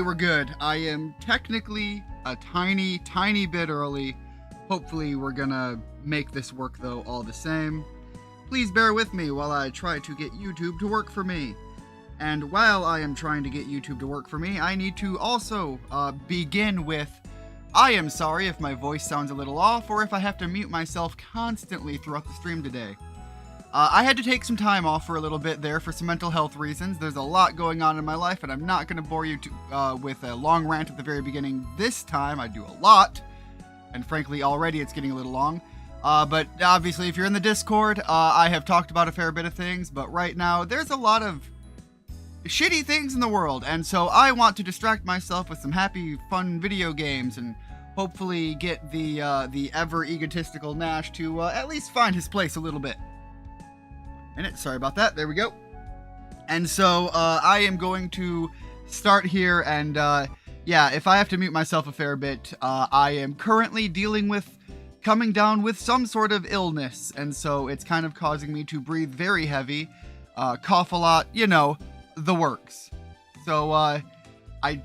hopefully we're good. I am technically a tiny bit early. Hopefully we're gonna make this work though all the same. Please bear with me while I try to get YouTube to work for me. And while I am trying to get YouTube to work for me, I need to also begin with, I am sorry if my voice sounds a little off or if I have to mute myself constantly throughout the stream today. I had to take some time off for a little bit there for some mental health reasons. There's a lot going on in my life, and I'm not going to bore you with a long rant at the very beginning this time. I do a lot, and frankly, already it's getting a little long. But obviously, if you're in the Discord, I have talked about a fair bit of things, but right now, there's a lot of shitty things in the world, and so I want to distract myself with some happy, fun video games, and hopefully get the ever egotistical Nash to at least find his place a little bit. Sorry about that. There we go. And so I am going to start here, and yeah, if I have to mute myself a fair bit, I am currently dealing with coming down with some sort of illness, and so it's kind of causing me to breathe very heavy, cough a lot, you know, the works. So I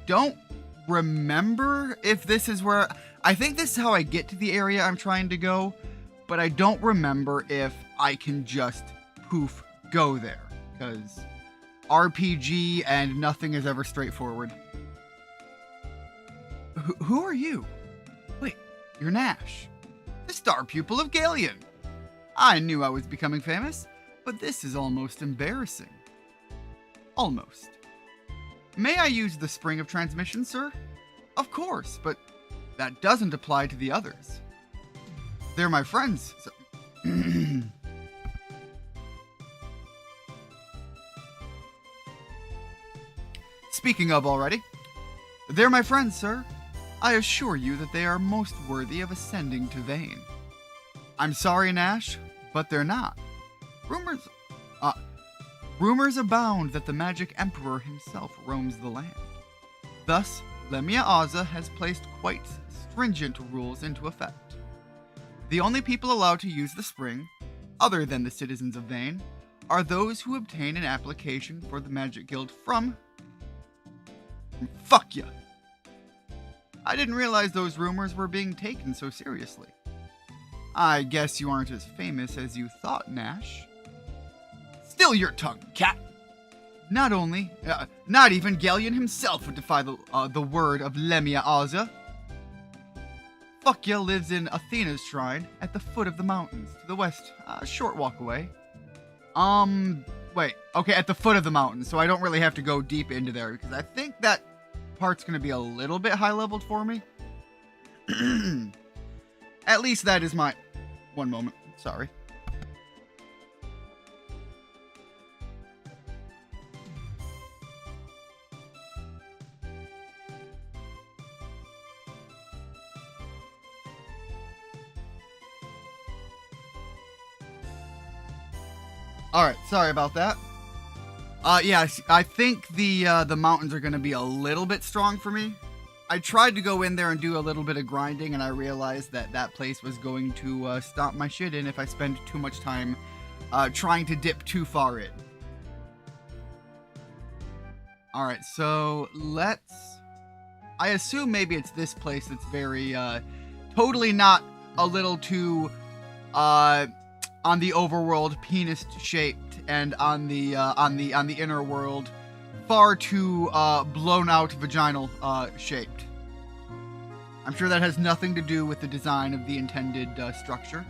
don't remember if this is where, I think this is how I get to the area I'm trying to go, but I don't remember if I can just poof go there, because RPG and nothing is ever straightforward. Who are you? Wait, you're Nash, the star pupil of Galleon. I knew I was becoming famous, but this is almost embarrassing. Almost. May I use the spring of transmission, sir? Of course, but that doesn't apply to the others. They're my friends, so Speaking of already, they're my friends, sir. I assure you that they are most worthy of ascending to Vane. I'm sorry, Nash, but they're not. Rumors abound that the Magic Emperor himself roams the land. Thus, Lemia Azza has placed quite stringent rules into effect. The only people allowed to use the spring, other than the citizens of Vane, are those who obtain an application for the Magic Guild from... Fuck ya! I didn't realize those rumors were being taken so seriously. I guess you aren't as famous as you thought, Nash. Still your tongue, cat! Not even Galleon himself would defy the word of Lemia Azza. Fuckya lives in Athena's shrine at the foot of the mountains to the west, a short walk away. Wait, okay, at the foot of the mountains, so I don't really have to go deep into there, because I think that part's going to be a little bit high-leveled for me. At least that is my... One moment, sorry. Alright, sorry about that. Yeah, I think the mountains are going to be a little bit strong for me. I tried to go in there and do a little bit of grinding, and I realized that that place was going to stomp my shit in if I spend too much time trying to dip too far in. Alright, so let's... I assume maybe it's this place that's very, totally not a little too, on the overworld penis-shaped, and on the inner world far too blown out vaginal shaped. I'm sure that has nothing to do with the design of the intended structure.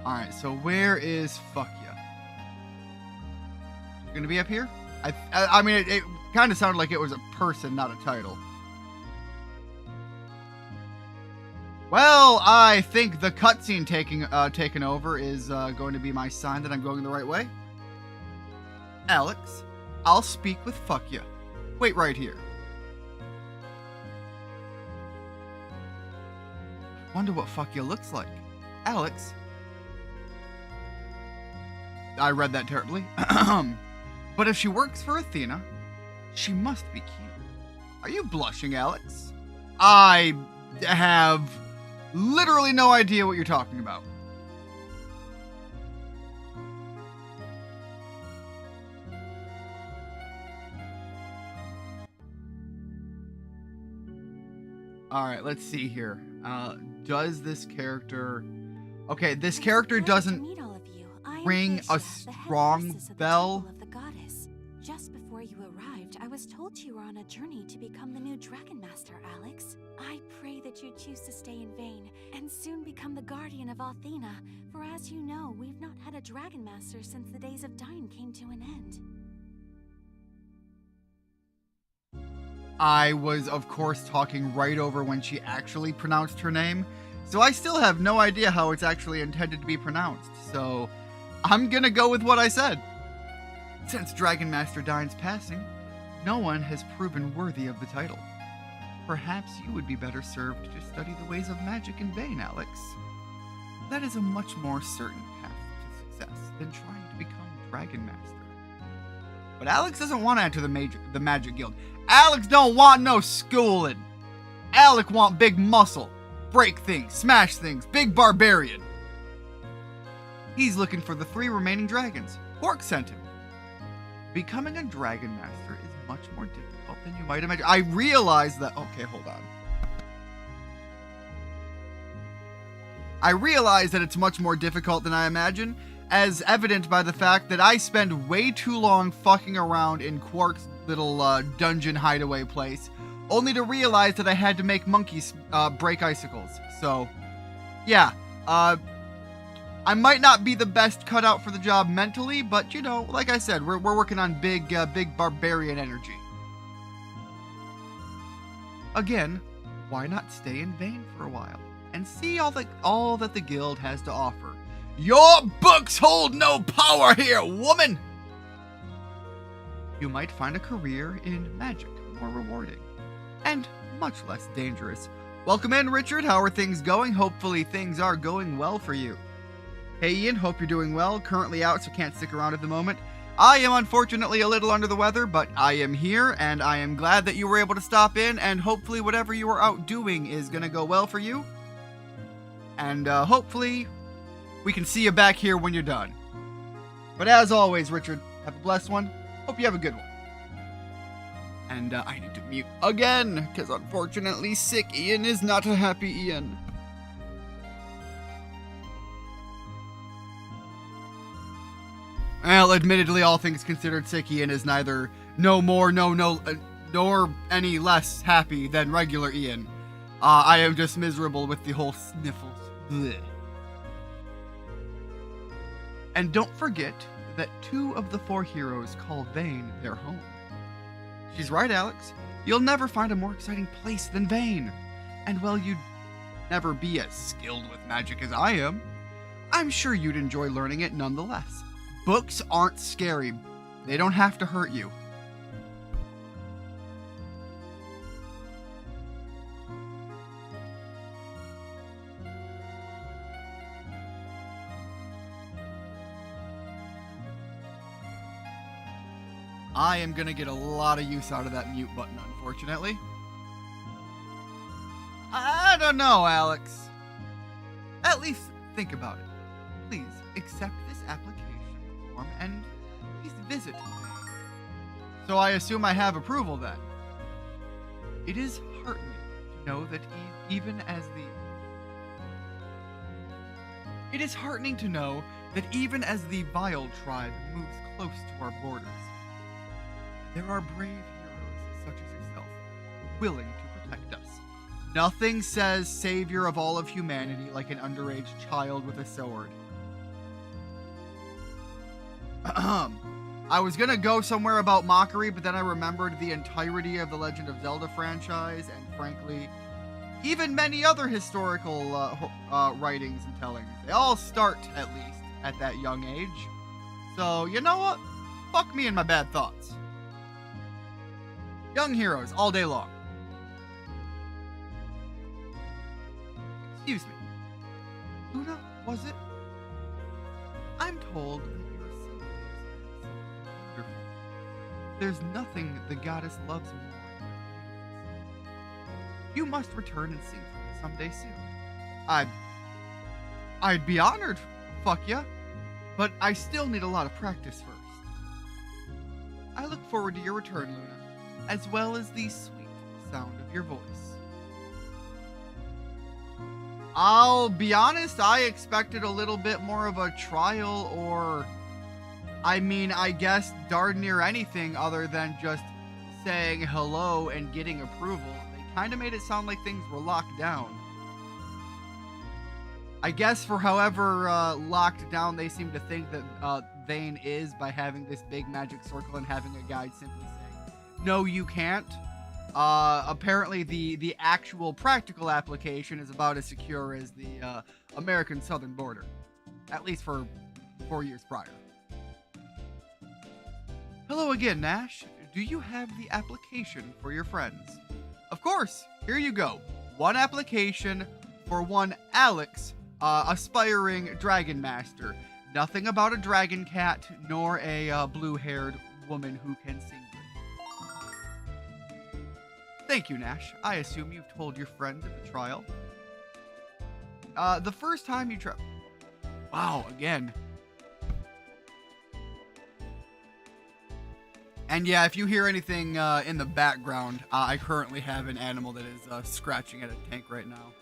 Alright, so where is Fuckya? Gonna be up here? I mean, it kind of sounded like it was a person, not a title. Well, I think the cutscene taking over is going to be my sign that I'm going the right way. Alex, I'll speak with Fuckya. Wait right here. I wonder what Fuckya looks like. Alex. I read that terribly. But if she works for Athena, she must be cute. Are you blushing, Alex? I have literally no idea what you're talking about. Alright, let's see here. Does this character... Okay, this character doesn't ring a strong bell. of the goddess. Just before you arrived, I was told you were on a journey to become the new Dragon Master, Alex. I pray that you choose to stay in Vane and soon become the guardian of Althena, for as you know, we've not had a Dragon Master since the days of Dyne came to an end. I was, of course, talking right over when she actually pronounced her name, so I still have no idea how it's actually intended to be pronounced, so I'm gonna go with what I said. Since Dragon Master Dyne's passing, no one has proven worthy of the title. Perhaps you would be better served to study the ways of magic in Vane, Alex. That is a much more certain path to success than trying to become Dragon Master. But Alex doesn't want to enter the Magic Guild. Alex don't want no schooling. Alex want big muscle, break things, smash things, big barbarian. He's looking for the 3 remaining dragons. Quark sent him. Becoming a Dragon Master is much more difficult than you might imagine. I realize that... Okay, hold on. I realize that it's much more difficult than I imagine, as evident by the fact that I spend way too long fucking around in Quark's little dungeon hideaway place, only to realize that I had to make monkeys break icicles. So, yeah, I might not be the best cut out for the job mentally, but you know, like I said, we're working on big barbarian energy. Again, why not stay in Vane for a while and see all that the guild has to offer? Your books hold no power here, woman! You might find a career in magic more rewarding and much less dangerous. Welcome in, Richard. How are things going? Hopefully things are going well for you. Hey, Ian. Hope you're doing well. Currently out, so can't stick around at the moment. I am unfortunately a little under the weather, but I am here, and I am glad that you were able to stop in, and hopefully whatever you are out doing is going to go well for you. And hopefully we can see you back here when you're done. But as always, Richard, have a blessed one. Hope you have a good one. And I need to mute again, because unfortunately sick Ian is not a happy Ian. Well, admittedly, all things considered, sick Ian is neither nor any less happy than regular Ian. I am just miserable with the whole sniffles. Blech. And don't forget that 2 of the 4 heroes call Vane their home. She's right, Alex. You'll never find a more exciting place than Vane. And while you'd never be as skilled with magic as I am, I'm sure you'd enjoy learning it nonetheless. Books aren't scary. They don't have to hurt you. I am gonna get a lot of use out of that mute button, unfortunately. I don't know, Alex. At least think about it. Please accept this application form and please visit me. So I assume I have approval then. It is heartening to know that even as the Vile tribe moves close to our borders, there are brave heroes such as yourself, willing to protect us. Nothing says savior of all of humanity like an underage child with a sword. I was gonna go somewhere about mockery, but then I remembered the entirety of the Legend of Zelda franchise, and frankly, even many other historical writings and tellings. They all start, at least, at that young age. So, you know what? Fuck me and my bad thoughts. Young heroes, all day long. Excuse me. Luna, was it? I'm told that your singing is absolutely wonderful. There's nothing the goddess loves more than beautiful singing. You must return and sing for me someday soon. I'd be honored, fuck ya. But I still need a lot of practice first. I look forward to your return, Luna, as well as the sweet sound of your voice. I'll be honest, I expected a little bit more of a trial, or I mean, I guess darn near anything other than just saying hello and getting approval. They kind of made it sound like things were locked down. I guess for however locked down they seem to think that Vane is by having this big magic circle and having a guide simply saying, no, you can't. Apparently the actual practical application is about as secure as the American southern border. At least for 4 years prior. Hello again, Nash. Do you have the application for your friends? Of course. Here you go. One application for one Alex, aspiring Dragon Master. Nothing about a dragon cat, nor a blue-haired woman who can sing good. Thank you, Nash. I assume you've told your friends at the trial. The first time you Wow, again. And yeah, if you hear anything in the background, I currently have an animal that is scratching at a tank right now.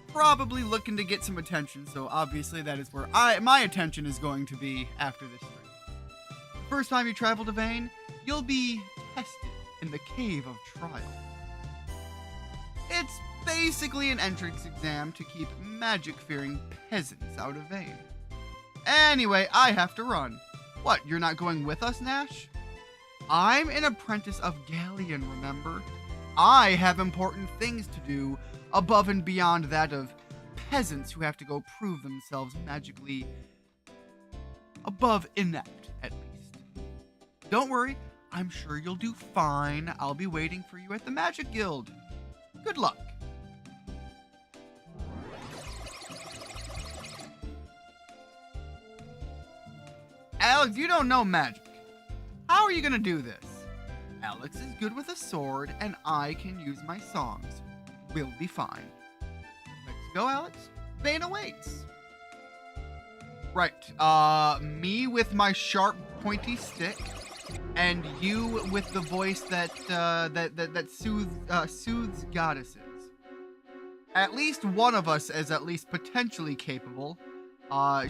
Probably looking to get some attention, so obviously that is where my attention is going to be after this stream. The first time you travel to Vane, you'll be tested in the Cave of Trial. It's basically an entrance exam to keep magic-fearing peasants out of Vane. Anyway, I have to run. What, you're not going with us, Nash? I'm an apprentice of Galleon, remember? I have important things to do above and beyond that of peasants who have to go prove themselves magically above inept, at least. Don't worry, I'm sure you'll do fine. I'll be waiting for you at the Magic Guild. Good luck. Alex, you don't know magic. How are you gonna do this? Alex is good with a sword, and I can use my songs. We'll be fine. Let's go, Alex. Vane awaits. Right. Me with my sharp, pointy stick, and you with the voice that soothes goddesses. At least one of us is at least potentially capable.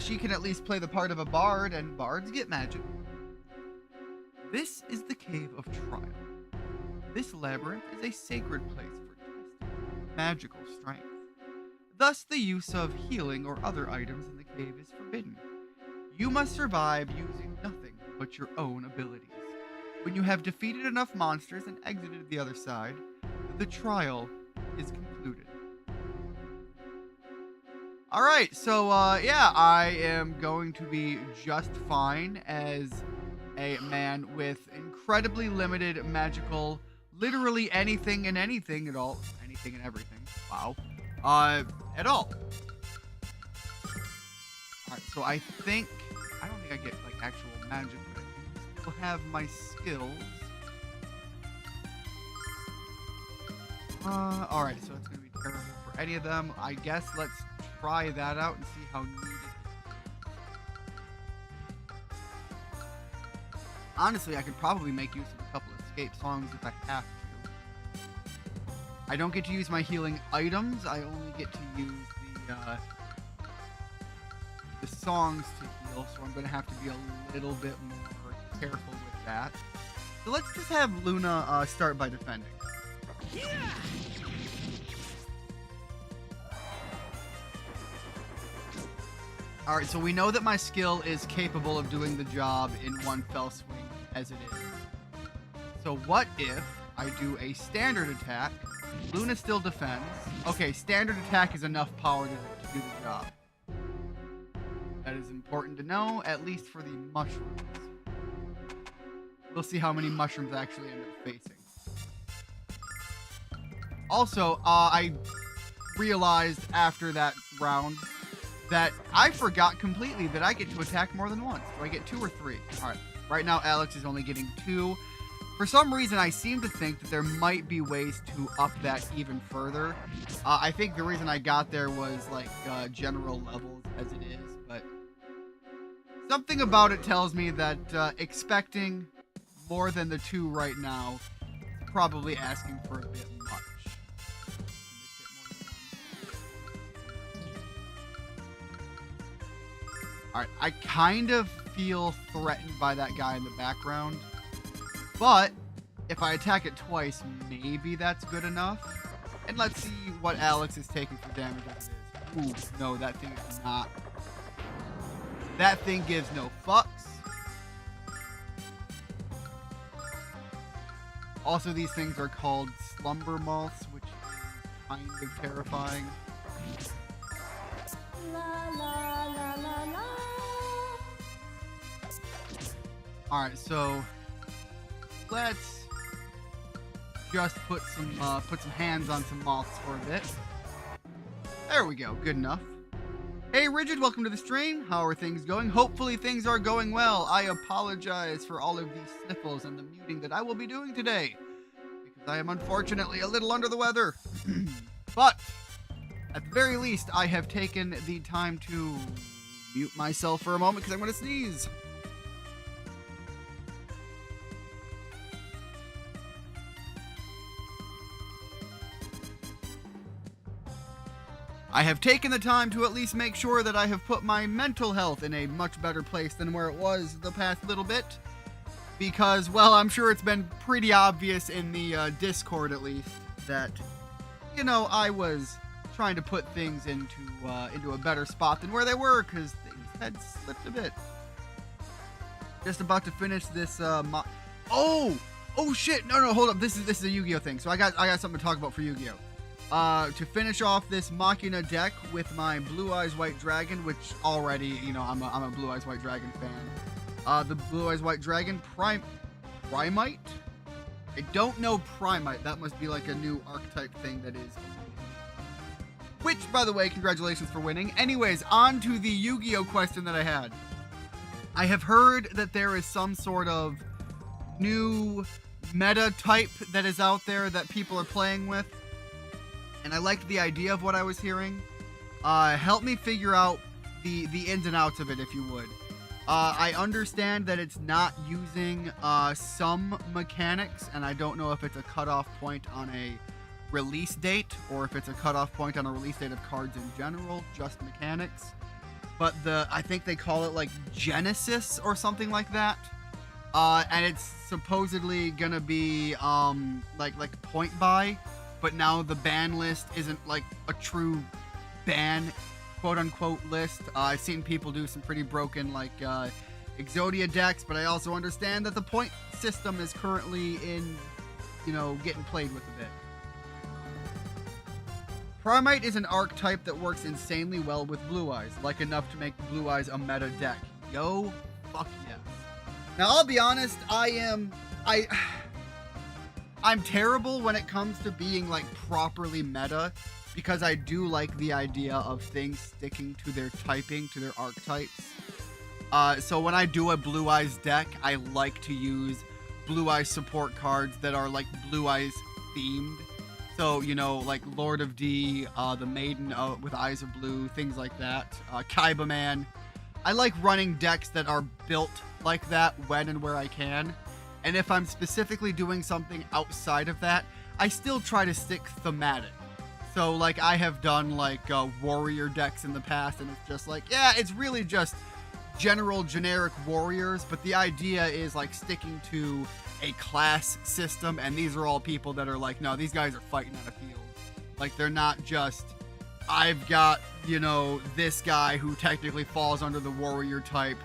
She can at least play the part of a bard, and bards get magic. This is the Cave of Trial. This labyrinth is a sacred place for testing magical strength. Thus, the use of healing or other items in the cave is forbidden. You must survive using nothing but your own abilities. When you have defeated enough monsters and exited the other side, the trial is concluded. Alright, so, yeah, I am going to be just fine as a man with incredibly limited magical, literally anything and anything at all. Anything and everything. Wow. At all. Alright, so I don't think I get, like, actual magic, but I still have my skills. Alright, so it's gonna be terrible for any of them. I guess let's try that out and see how neat it is. Honestly, I could probably make use of a couple of escape songs if I have to. I don't get to use my healing items. I only get to use the songs to heal, so I'm going to have to be a little bit more careful with that. So let's just have Luna start by defending. Yeah! Alright, so we know that my skill is capable of doing the job in one fell swing, as it is. So what if I do a standard attack? Luna still defends. Okay, standard attack is enough power to do the job. That is important to know, at least for the mushrooms. We'll see how many mushrooms I actually end up facing. Also, I realized after that round that I forgot completely that I get to attack more than once. Do I get 2 or 3? Alright, right now Alex is only getting 2. For some reason, I seem to think that there might be ways to up that even further. I think the reason I got there was, like, general levels as it is, but something about it tells me that expecting more than the 2 right now is probably asking for a bit much. Alright, I kind of feel threatened by that guy in the background. But if I attack it twice, maybe that's good enough. And let's see what Alex is taking for damage as it is. Ooh, no, that thing is not. That thing gives no fucks. Also, these things are called slumber moths, which is kind of terrifying. La la la la la. Alright, so let's just put some hands on some moths for a bit. There we go, good enough. Hey Rigid, welcome to the stream. How are things going? Hopefully things are going well. I apologize for all of these sniffles and the muting that I will be doing today, because I am unfortunately a little under the weather. But at the very least, I have taken the time to mute myself for a moment because I'm going to sneeze. I have taken the time to at least make sure that I have put my mental health in a much better place than where it was the past little bit. Because, well, I'm sure it's been pretty obvious in the Discord at least that, you know, I was trying to put things into a better spot than where they were because things had slipped a bit. Just about to finish this, oh shit, no, hold up, this is a Yu-Gi-Oh thing, so I got something to talk about for Yu-Gi-Oh. To finish off this Machina deck with my Blue Eyes White Dragon, which already, you know, I'm a Blue Eyes White Dragon fan. The Blue Eyes White Dragon Primite? I don't know Primite. That must be like a new archetype thing that is. Which, by the way, congratulations for winning. Anyways, on to the Yu-Gi-Oh question that I had. I have heard that there is some sort of new meta type that is out there that people are playing with. And I liked the idea of what I was hearing. Help me figure out the ins and outs of it, if you would. I understand that it's not using some mechanics, and I don't know if it's a cutoff point on a release date, or if it's a cutoff point on a release date of cards in general, just mechanics. But I think they call it like Genesis or something like that. And it's supposedly gonna be like point buy. But now the ban list isn't like a true ban, quote-unquote, list. I've seen people do some pretty broken, like, Exodia decks, but I also understand that the point system is currently in, you know, getting played with a bit. Primite is an archetype that works insanely well with Blue Eyes, like enough to make Blue Eyes a meta deck. Yo, fuck yes. Now, I'll be honest, I'm terrible when it comes to being, like, properly meta, because I do like the idea of things sticking to their typing, to their archetypes. So when I do a Blue Eyes deck, I like to use Blue Eyes support cards that are, like, Blue Eyes themed. So, you know, like Lord of D, the Maiden with Eyes of Blue, things like that. Kaiba Man. I like running decks that are built like that when and where I can. And if I'm specifically doing something outside of that, I still try to stick thematic. So, like, I have done, like, warrior decks in the past, and it's just like, yeah, it's really just general, generic warriors, but the idea is, like, sticking to a class system, and these are all people that are like, no, these guys are fighting on a field. Like, they're not just, I've got, you know, this guy who technically falls under the warrior type,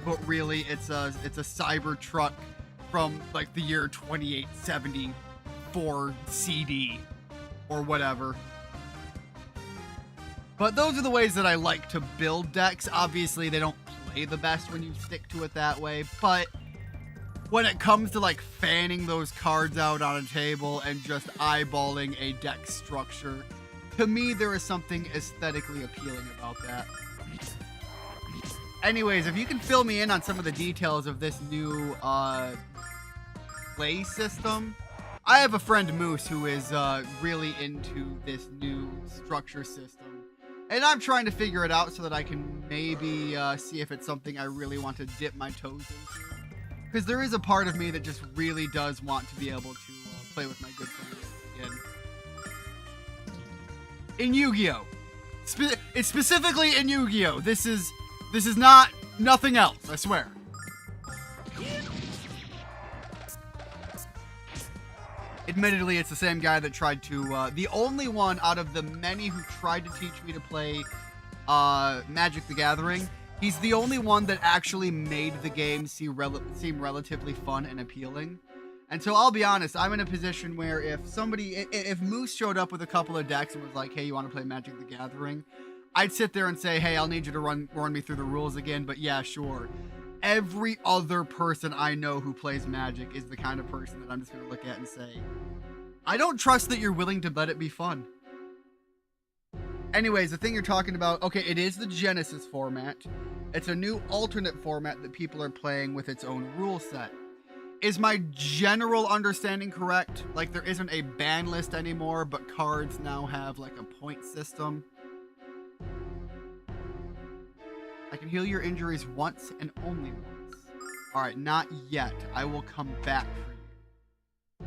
but really it's a cyber truck from, like, the year 2874 CD or whatever. But those are the ways that I like to build decks. Obviously, they don't play the best when you stick to it that way, but when it comes to, like, fanning those cards out on a table and just eyeballing a deck structure, to me, there is something aesthetically appealing about that. Anyways, if you can fill me in on some of the details of this new, play system. I have a friend, Moose, who is, really into this new structure system. And I'm trying to figure it out so that I can maybe, see if it's something I really want to dip my toes into. Because there is a part of me that just really does want to be able to play with my good friends again. In Yu-Gi-Oh! It's specifically in Yu-Gi-Oh! This is not Nothing else, I swear. Admittedly, it's the same guy that tried to, the only one out of the many who tried to teach me to play Magic the Gathering, he's the only one that actually made the game seem relatively fun and appealing. And so I'll be honest, I'm in a position where if Moose showed up with a couple of decks and was like, hey, you want to play Magic the Gathering? I'd sit there and say, hey, I'll need you to run me through the rules again, but yeah, sure. Every other person I know who plays Magic is the kind of person that I'm just going to look at and say, I don't trust that you're willing to let it be fun. Anyways, the thing you're talking about, okay, it is the Genesis format. It's a new alternate format that people are playing with its own rule set. Is my general understanding correct? Like, there isn't a ban list anymore, but cards now have, like, a point system. I can heal your injuries once and only once. Alright, not yet. I will come back for you.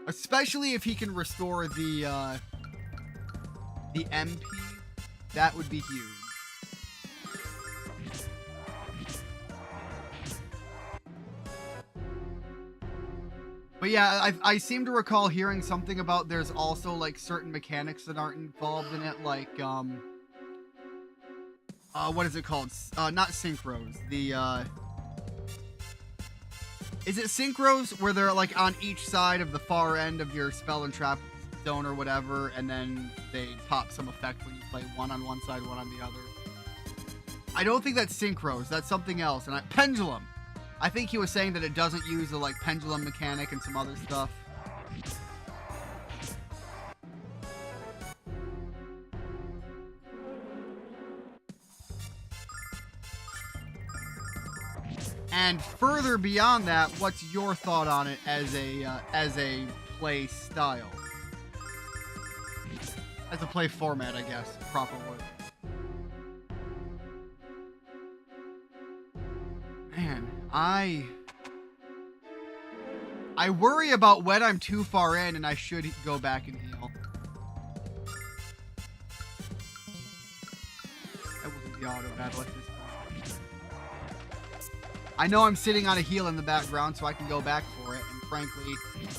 Especially if he can restore the MP. That would be huge. But yeah, I seem to recall hearing something about there's also, like, certain mechanics that aren't involved in it, like, what is it called? Not synchros. Is it synchros where they're, like, on each side of the far end of your spell and trap zone or whatever, and then they pop some effect when you play one on one side, one on the other? I don't think that's synchros. That's something else. And pendulum. I think he was saying that it doesn't use the, like, pendulum mechanic and some other stuff. And further beyond that, what's your thought on it as a play style? As a play format, I guess, proper word. Man, I worry about when I'm too far in and I should go back and heal. That wasn't the auto battle at this point. I know I'm sitting on a heal in the background, so I can go back for it. And frankly,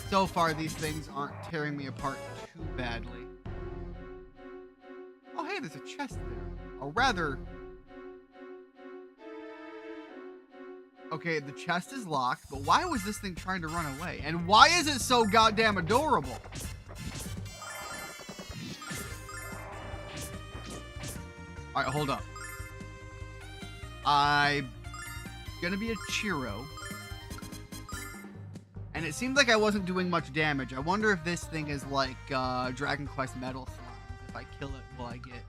so far these things aren't tearing me apart too badly. Oh, hey, there's a chest there. Or rather... Okay, the chest is locked, but why was this thing trying to run away? And why is it so goddamn adorable? Alright, hold up. I'm gonna be a Chiro. And it seemed like I wasn't doing much damage. I wonder if this thing is like Dragon Quest Metal Slimes. If I kill it, will I get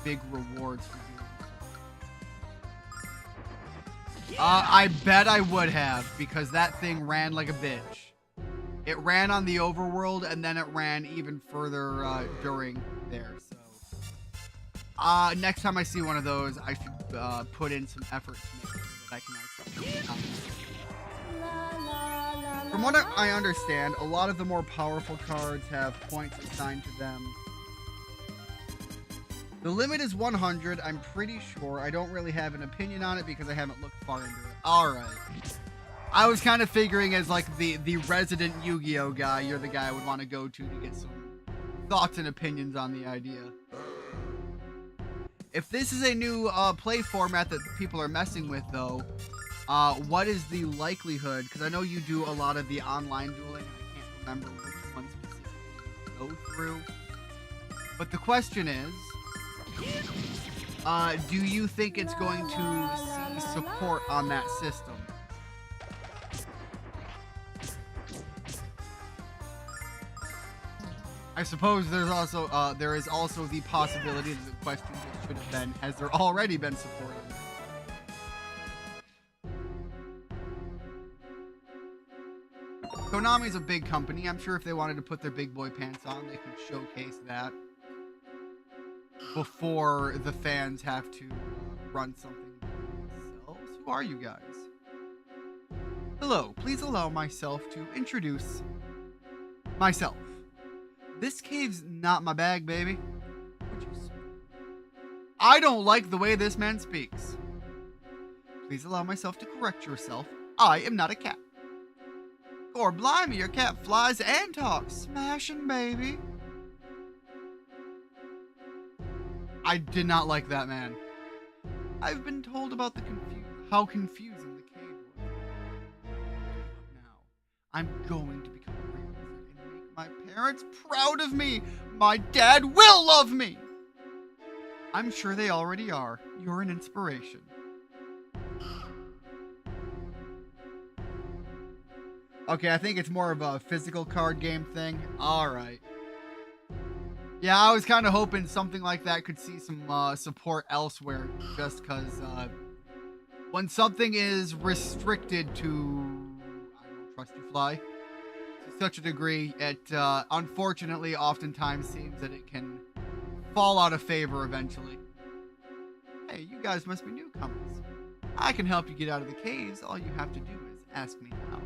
big rewards for doing so? I bet I would have, because that thing ran like a bitch. It ran on the overworld, and then it ran even further during there, so... next time I see one of those, I should put in some effort to make sure that I can actually... From what I understand, a lot of the more powerful cards have points assigned to them. The limit is 100, I'm pretty sure. I don't really have an opinion on it because I haven't looked far into it. Alright. I was kind of figuring as like the resident Yu-Gi-Oh guy, you're the guy I would want to go to get some thoughts and opinions on the idea. If this is a new play format that people are messing with though, what is the likelihood? Because I know you do a lot of the online dueling, and I can't remember which one specifically you go through. But the question is, do you think it's going to see support on that system? I suppose there is also the possibility that the question just should have been, has there already been support on that? Konami's a big company. I'm sure if they wanted to put their big boy pants on, they could showcase that before the fans have to run something themselves. Who are you guys? Hello, please allow myself to introduce myself. This cave's not my bag, baby. I don't like the way this man speaks. Please allow myself to correct yourself. I am not a cat. Or blimey, your cat flies and talks. Smashing, baby. I did not like that man. I've been told about how confusing the cave was. Now, I'm going to become a great wizard and make my parents proud of me. My dad will love me. I'm sure they already are. You're an inspiration. Okay, I think it's more of a physical card game thing. All right. Yeah, I was kind of hoping something like that could see some support elsewhere, just because when something is restricted to, I don't trust you, fly, to such a degree, it unfortunately oftentimes seems that it can fall out of favor eventually. Hey, you guys must be newcomers. I can help you get out of the caves. All you have to do is ask me how.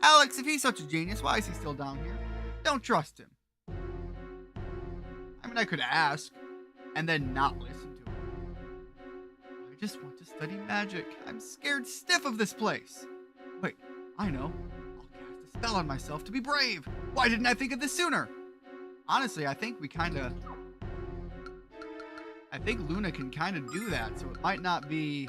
Alex, if he's such a genius, why is he still down here? Don't trust him. I mean, I could ask, and then not listen to him. I just want to study magic. I'm scared stiff of this place. Wait, I know. I'll cast a spell on myself to be brave. Why didn't I think of this sooner? Honestly, I think Luna can kind of do that, so it might not be...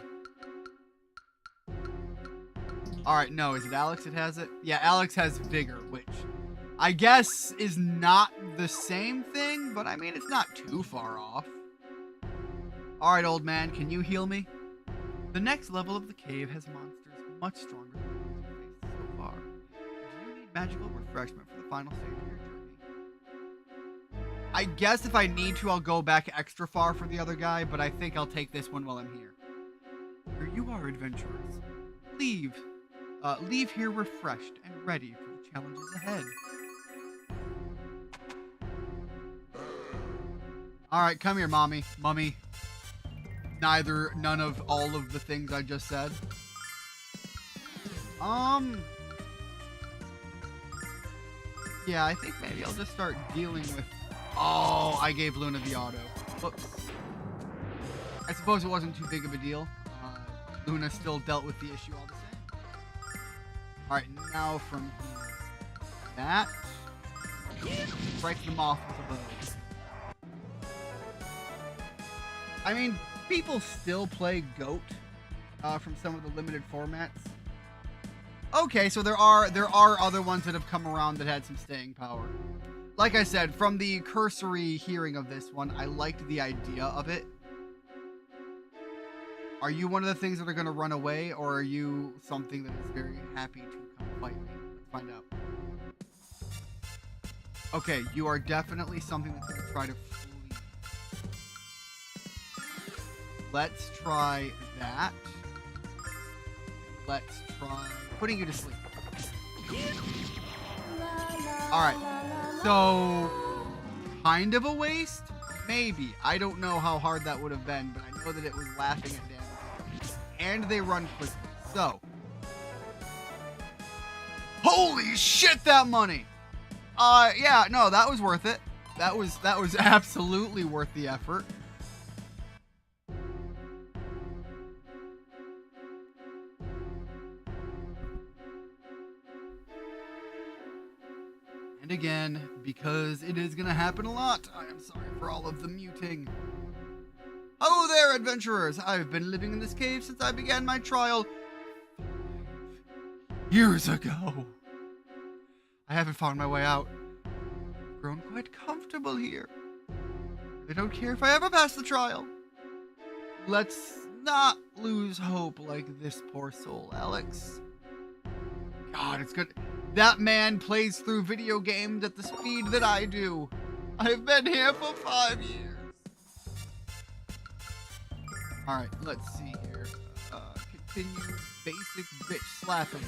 Alright, no, is it Alex that has it? Yeah, Alex has Vigor, which I guess is not the same thing, but I mean, it's not too far off. Alright, old man, can you heal me? The next level of the cave has monsters much stronger than the ones you faced so far. Do you need magical refreshment for the final stage of your journey? I guess if I need to, I'll go back extra far for the other guy, but I think I'll take this one while I'm here. Here you are, adventurers. Leave here refreshed and ready for the challenges ahead. Alright, come here, Mummy. None of all of the things I just said. Yeah, I think maybe I'll just start dealing with... Oh, I gave Luna the auto. Whoops. I suppose it wasn't too big of a deal. Luna still dealt with the issue all the same. Alright, now from here. That. Strike them off with a bow. I mean, people still play GOAT from some of the limited formats. Okay, so there are other ones that have come around that had some staying power. Like I said, from the cursory hearing of this one, I liked the idea of it. Are you one of the things that are going to run away, or are you something that is very happy to come fight me? Let's find out. Okay, you are definitely something that's going to try to flee. Let's try that. Let's try putting you to sleep. Alright, so kind of a waste? Maybe. I don't know how hard that would have been, but I know that it was laughing at damage. And they run quickly. So. Holy shit, that money! Yeah, no, that was worth it. That was absolutely worth the effort. And again, because it is going to happen a lot, I am sorry for all of the muting. Hello there, adventurers! I've been living in this cave since I began my trial 5 years ago. I haven't found my way out. I've grown quite comfortable here. I don't care if I ever pass the trial. Let's not lose hope like this poor soul, Alex. God, it's good. That man plays through video games at the speed that I do. I've been here for 5 years. Alright, let's see here. Continue basic bitch slapping.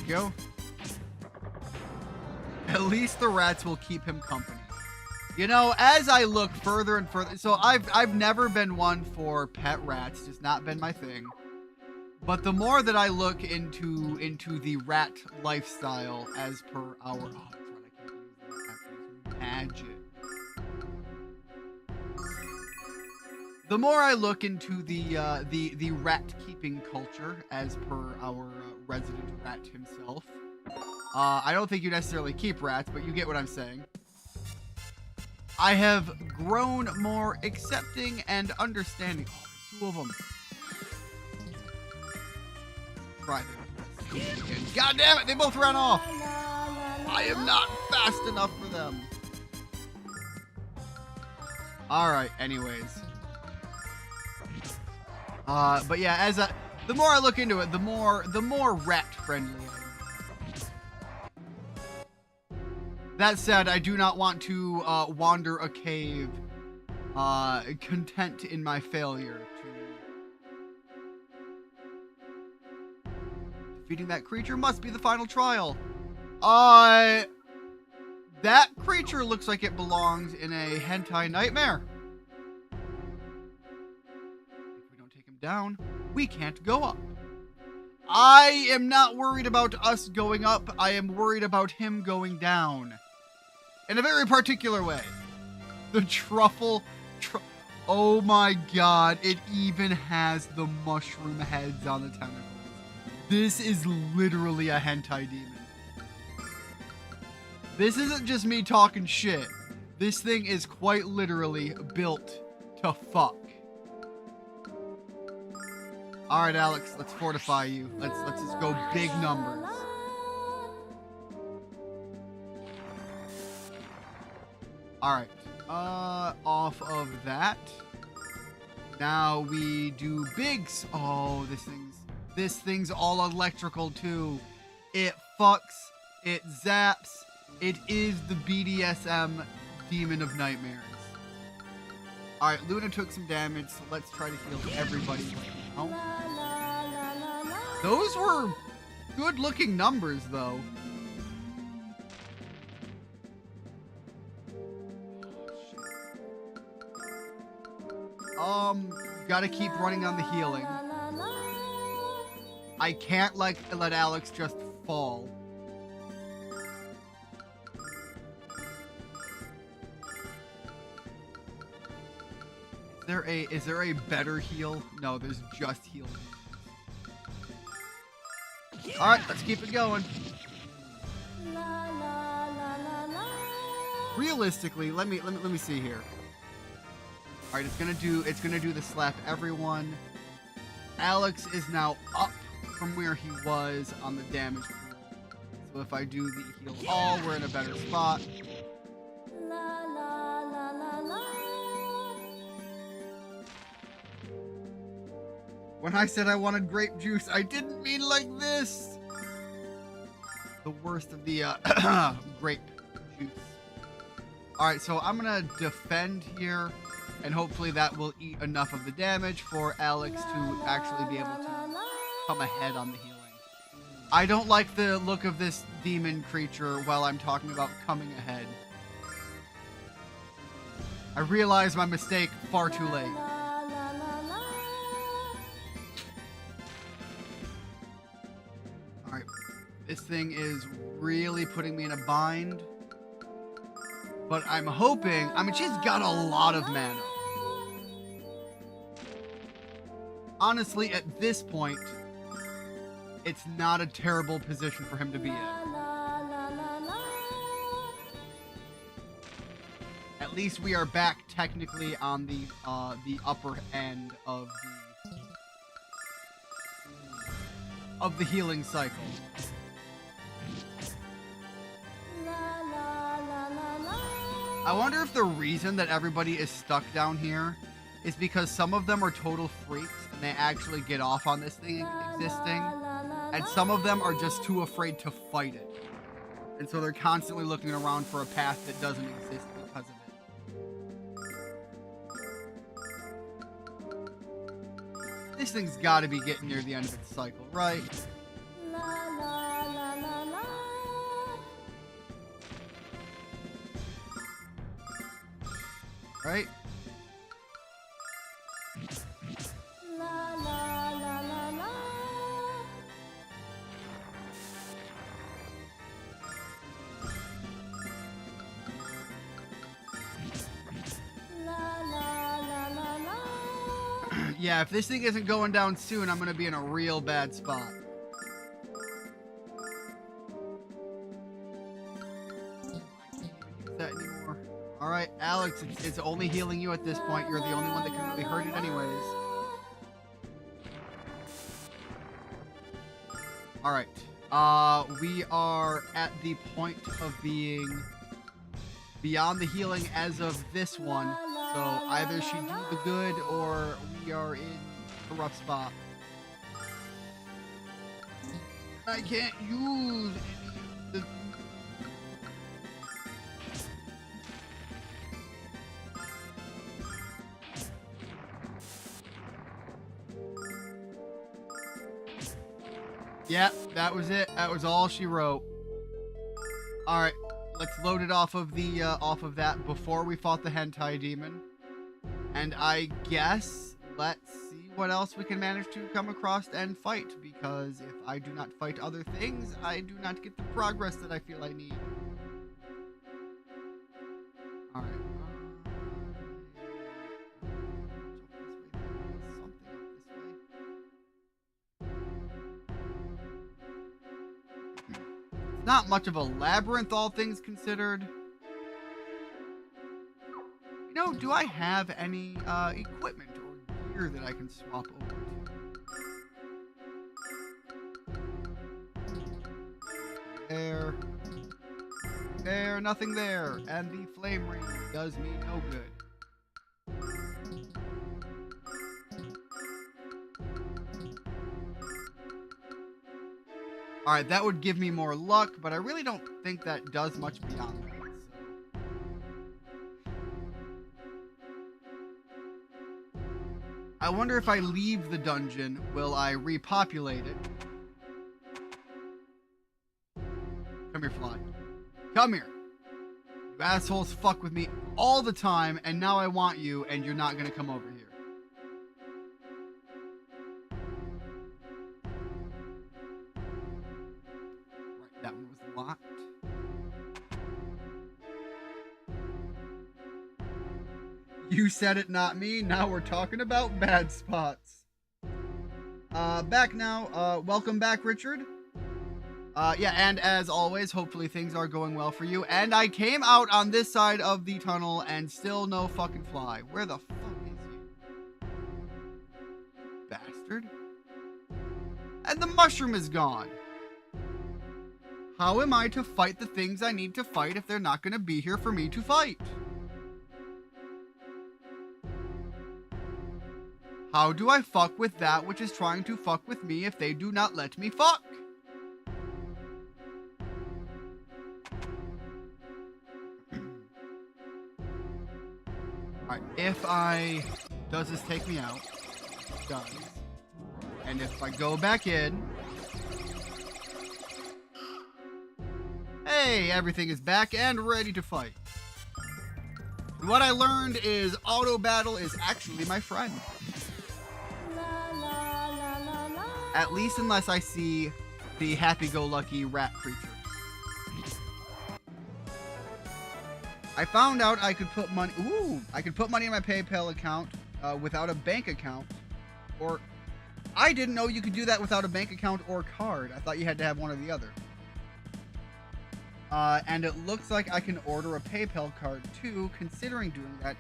Go. At least the rats will keep him company. You know, as I look further and further, so I've never been one for pet rats, just not been my thing. But the more that I look into the rat lifestyle, as per our that's right, I can't use that. I have to use magic. The more I look into the rat keeping culture, as per our resident rat himself, I don't think you necessarily keep rats, but you get what I'm saying. I have grown more accepting and understanding. Oh, there's two of them. Try them. God damn it, they both ran off. I am not fast enough for them. Alright, anyways. But yeah, the more I look into it, the more rat friendly I am. That said, I do not want to wander a cave content in my failure. Defeating that creature must be the final trial. That creature looks like it belongs in a hentai nightmare. If we don't take him down, we can't go up. I am not worried about us going up. I am worried about him going down. In a very particular way. The truffle... oh my god, it even has the mushroom heads on the tentacles. This is literally a hentai demon. This isn't just me talking shit. This thing is quite literally built to fuck. Alright, Alex, let's fortify you. Let's just go big numbers. Alright. Off of that. Now we do bigs. Oh, this thing's all electrical too. It fucks, it zaps, it is the BDSM demon of nightmares. Alright, Luna took some damage, so let's try to heal everybody right now. Those were good looking numbers though. Gotta keep running on the healing. I can't let Alex just fall. Is there a better heal? No, there's just heal. Alright, let's keep it going. Realistically, let me see here. Alright, it's gonna do the slap everyone. Alex is now up from where he was on the damage pool. So if I do the heal all, we're in a better spot. When I said I wanted grape juice, I didn't mean like this. The worst of the grape juice. Alright, so I'm gonna defend here. And hopefully that will eat enough of the damage for Alex to actually be able to come ahead on the healing. I don't like the look of this demon creature while I'm talking about coming ahead. I realized my mistake far too late. Alright, this thing is really putting me in a bind. But I'm hoping, I mean, she's got a lot of mana. Honestly, at this point, it's not a terrible position for him to be in. At least we are back technically on the upper end of the healing cycle. I wonder if the reason that everybody is stuck down here is because some of them are total freaks and they actually get off on this thing existing, and some of them are just too afraid to fight it. And so they're constantly looking around for a path that doesn't exist because of it. This thing's gotta be getting near the end of its cycle, right? Right? Yeah, if this thing isn't going down soon, I'm gonna be in a real bad spot. That anymore. All right, Alex, it's only healing you at this point. You're the only one that can really hurt it anyways. All right. We are at the point of being beyond the healing as of this one. So either she do the good or we are in a rough spot. I can't use any of the... Yep, that was it. That was all she wrote. All right, let's load it off of that before we fought the hentai demon. And I guess let's see what else we can manage to come across and fight, because if I do not fight other things, I do not get the progress that I feel I need. All right. Not much of a labyrinth, all things considered. You know, do I have any equipment or gear that I can swap over to? There, nothing there. And the flame ring does me no good. Alright, that would give me more luck, but I really don't think that does much beyond that. So. I wonder if I leave the dungeon, will I repopulate it? Come here, fly. Come here. You assholes fuck with me all the time, and now I want you, and you're not gonna come over here. That one was locked. You said it, not me. Now we're talking about bad spots. Back now. Welcome back, Richard. Yeah, and as always, hopefully things are going well for you. And I came out on this side of the tunnel and still no fucking fly. Where the fuck is you? Bastard. And the mushroom is gone. How am I to fight the things I need to fight if they're not going to be here for me to fight? How do I fuck with that which is trying to fuck with me if they do not let me fuck? Alright, if I... Does this take me out? It does. And if I go back in... Hey, everything is back and ready to fight. What I learned is auto battle is actually my friend. At least unless I see the happy-go-lucky rat creature. I found out I could put money... Ooh! I could put money in my PayPal account without a bank account. Or... I didn't know you could do that without a bank account or card. I thought you had to have one or the other. And it looks like I can order a PayPal card too, considering doing that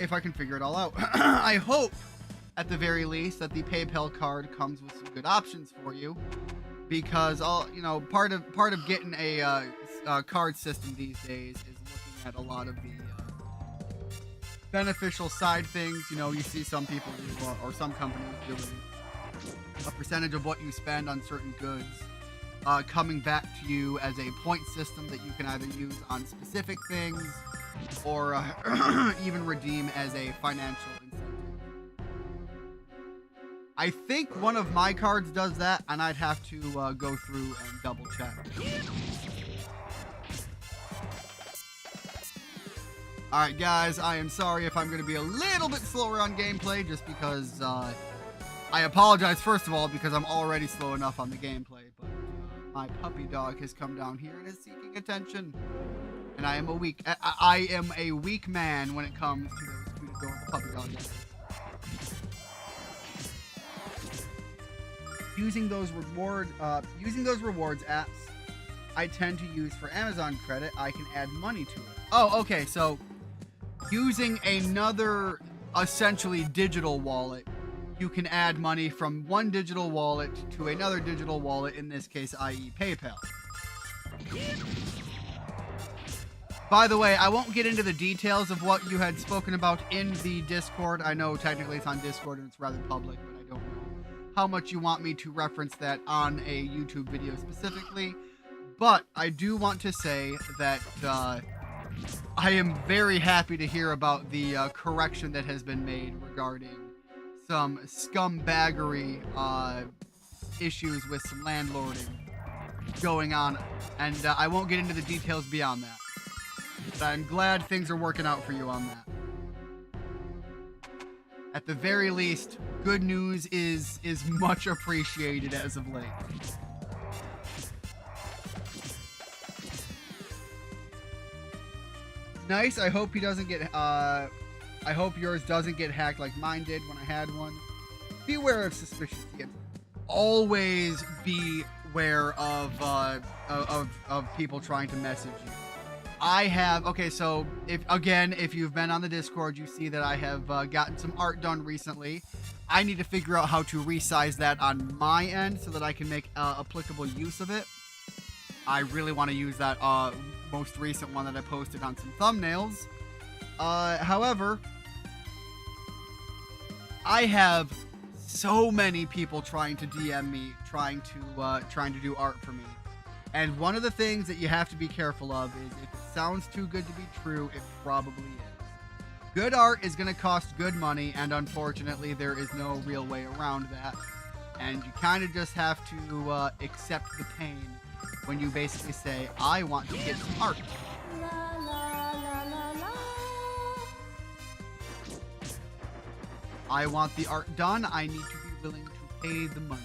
if I can figure it all out. I hope, at the very least, that the PayPal card comes with some good options for you, because part of getting a card system these days is looking at a lot of the beneficial side things. You know, you see some people do, or some companies doing a percentage of what you spend on certain goods. Coming back to you as a point system that you can either use on specific things or even redeem as a financial incentive. I think one of my cards does that, and I'd have to go through and double check. Alright guys, I am sorry if I'm going to be a little bit slower on gameplay, just because I apologize first of all because I'm already slow enough on the gameplay, but my puppy dog has come down here and is seeking attention. And I am a weak man when it comes to those two adorable puppy dogs. using those rewards apps I tend to use for Amazon credit, I can add money to it. Oh, okay, so using another essentially digital wallet, you can add money from one digital wallet to another digital wallet, in this case, i.e. PayPal. By the way, I won't get into the details of what you had spoken about in the Discord. I know technically it's on Discord and it's rather public, but I don't know how much you want me to reference that on a YouTube video specifically. But I do want to say that I am very happy to hear about the correction that has been made regarding some scumbaggery issues with some landlording going on. And I won't get into the details beyond that. But I'm glad things are working out for you on that. At the very least, good news is much appreciated as of late. Nice. I hope he doesn't get. I hope yours doesn't get hacked like mine did when I had one. Beware of suspicious DMs. Always beware of people trying to message you. I have. Okay, so if you've been on the Discord, you see that I have gotten some art done recently. I need to figure out how to resize that on my end so that I can make applicable use of it. I really want to use that most recent one that I posted on some thumbnails. However, I have so many people trying to DM me, trying to do art for me. And one of the things that you have to be careful of is if it sounds too good to be true, it probably is. Good art is going to cost good money, and unfortunately, there is no real way around that. And you kind of just have to accept the pain when you basically say, I want to get some art. I want the art done. I need to be willing to pay the money.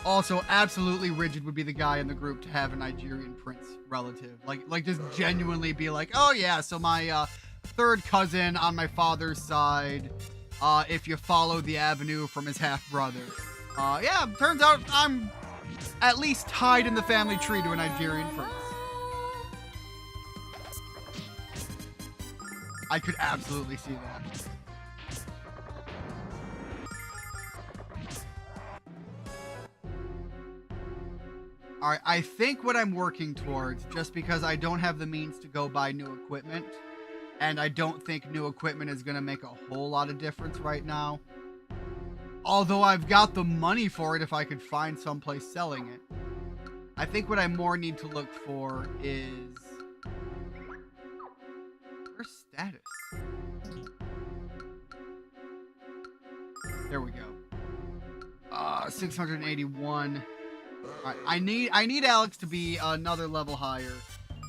Also, absolutely rigid would be the guy in the group to have a Nigerian prince relative. Like just genuinely be like, oh yeah, so my third cousin on my father's side, if you follow the avenue from his half-brother. Yeah, turns out I'm at least tied in the family tree to a Nigerian prince. I could absolutely see that. Alright, I think what I'm working towards, just because I don't have the means to go buy new equipment, and I don't think new equipment is going to make a whole lot of difference right now. Although I've got the money for it if I could find someplace selling it. I think what I more need to look for is... Where's status? There we go. 681. Alright, I need Alex to be another level higher.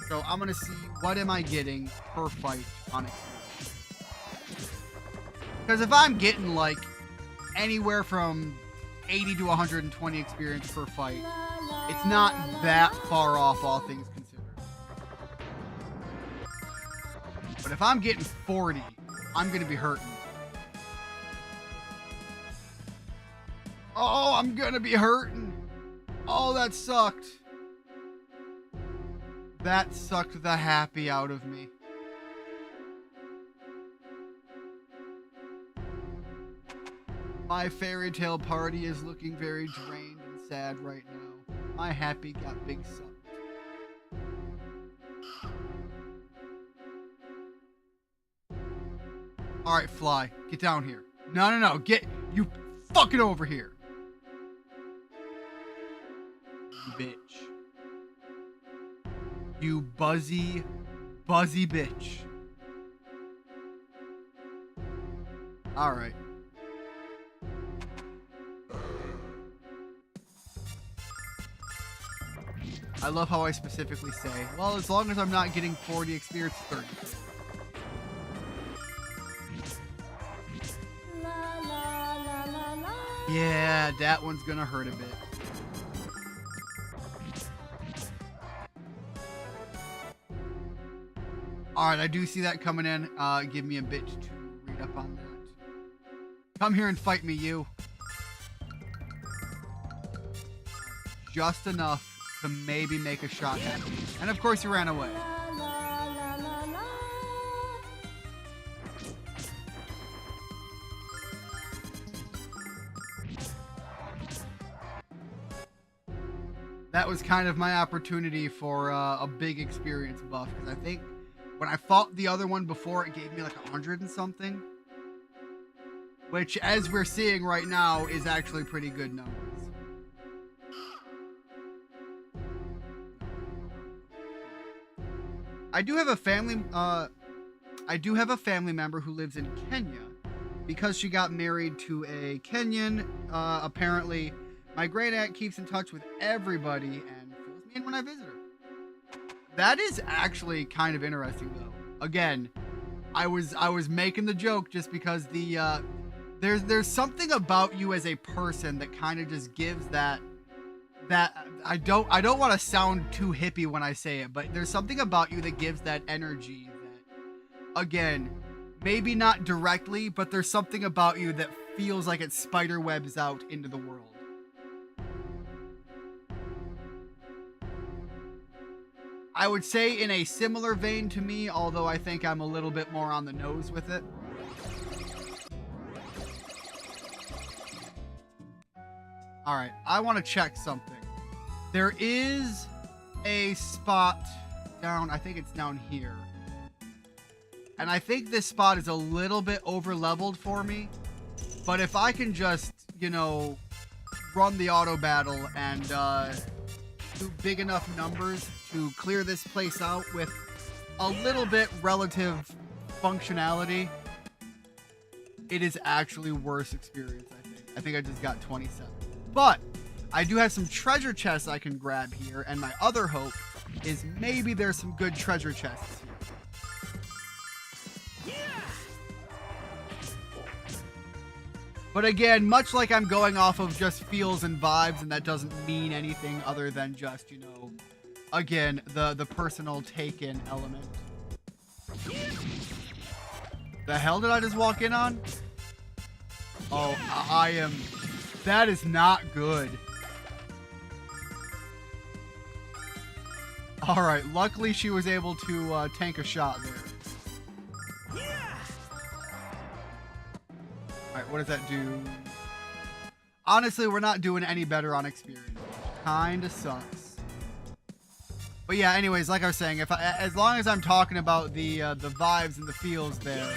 So I'm gonna see what am I getting per fight on experience. Because if I'm getting like anywhere from 80 to 120 experience per fight, it's not that far off, all things considered. But if I'm getting 40, I'm gonna be hurting. Oh, I'm gonna be hurting. Oh, that sucked. That sucked the happy out of me. My fairy tale party is looking very drained and sad right now. My happy got big sucked. Alright, Fly. Get down here. No. Get you fucking over here. Bitch. You buzzy bitch. Alright. I love how I specifically say, well, as long as I'm not getting 40 experience, 30. Yeah, that one's gonna hurt a bit. Alright, I do see that coming in. Give me a bit to read up on that. Come here and fight me, you. Just enough to maybe make a shot at me. And of course he ran away. That was kind of my opportunity for a big experience buff, because I think when I fought the other one before, it gave me like 100 and something, which, as we're seeing right now, is actually pretty good numbers. I do have a family member who lives in Kenya, because she got married to a Kenyan. Apparently my great aunt keeps in touch with everybody and fills me in when I visit her. That is actually kind of interesting, though. Again, I was making the joke just because there's something about you as a person that kind of just gives that I don't want to sound too hippie when I say it, but there's something about you that gives that energy that, again, maybe not directly, but there's something about you that feels like it spider webs out into the world. I would say in a similar vein to me, although I think I'm a little bit more on the nose with it. Alright, I want to check something. There is a spot down, I think it's down here. And I think this spot is a little bit over leveled for me. But if I can just, you know, run the auto battle and do big enough numbers to clear this place out with a little bit relative functionality, it is actually worse experience, I think. I think I just got 27. But I do have some treasure chests I can grab here, and my other hope is maybe there's some good treasure chests here. But again, much like I'm going off of just feels and vibes, and that doesn't mean anything other than just, you know, again, the personal take-in element. The hell did I just walk in on? Oh, I am... That is not good. Alright, luckily she was able to tank a shot there. Alright, what does that do? Honestly, we're not doing any better on experience. Kinda sucks. But yeah, anyways, like I was saying, as long as I'm talking about the vibes and the feels there,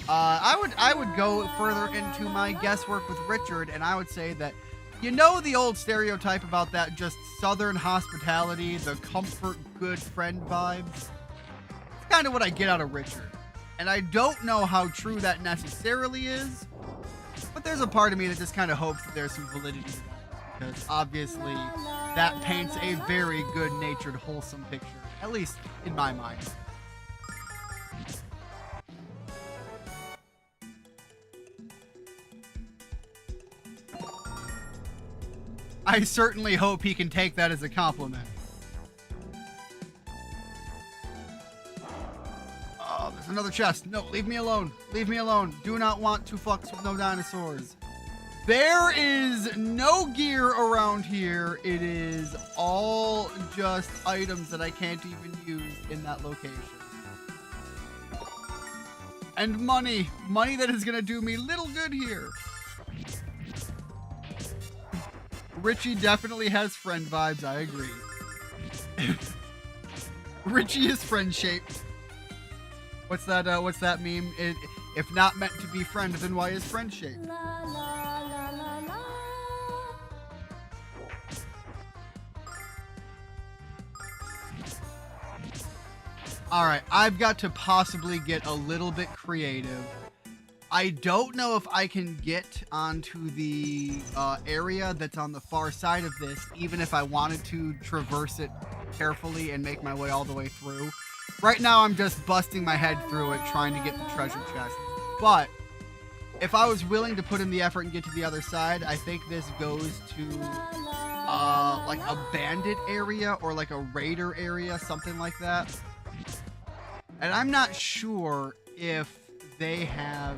I would go further into my guesswork with Richard, and I would say that, you know, the old stereotype about that just southern hospitality, the comfort good friend vibes? It's kind of what I get out of Richard. And I don't know how true that necessarily is, but there's a part of me that just kind of hopes that there's some validity to that, because obviously that paints a very good-natured, wholesome picture, at least in my mind. I certainly hope he can take that as a compliment. Oh, there's another chest. No, leave me alone. Leave me alone. Do not want to fucks with no dinosaurs. There is no gear around here. It is all just items that I can't even use in that location. And money. Money that is going to do me little good here. Richie definitely has friend vibes, I agree. Richie is friend-shaped. What's that meme? If not meant to be friend, then why is friend-shaped? Alright, I've got to possibly get a little bit creative. I don't know if I can get onto the area that's on the far side of this, even if I wanted to traverse it carefully and make my way all the way through. Right now, I'm just busting my head through it, trying to get the treasure chest. But if I was willing to put in the effort and get to the other side, I think this goes to like a bandit area or like a raider area, something like that. And I'm not sure if they have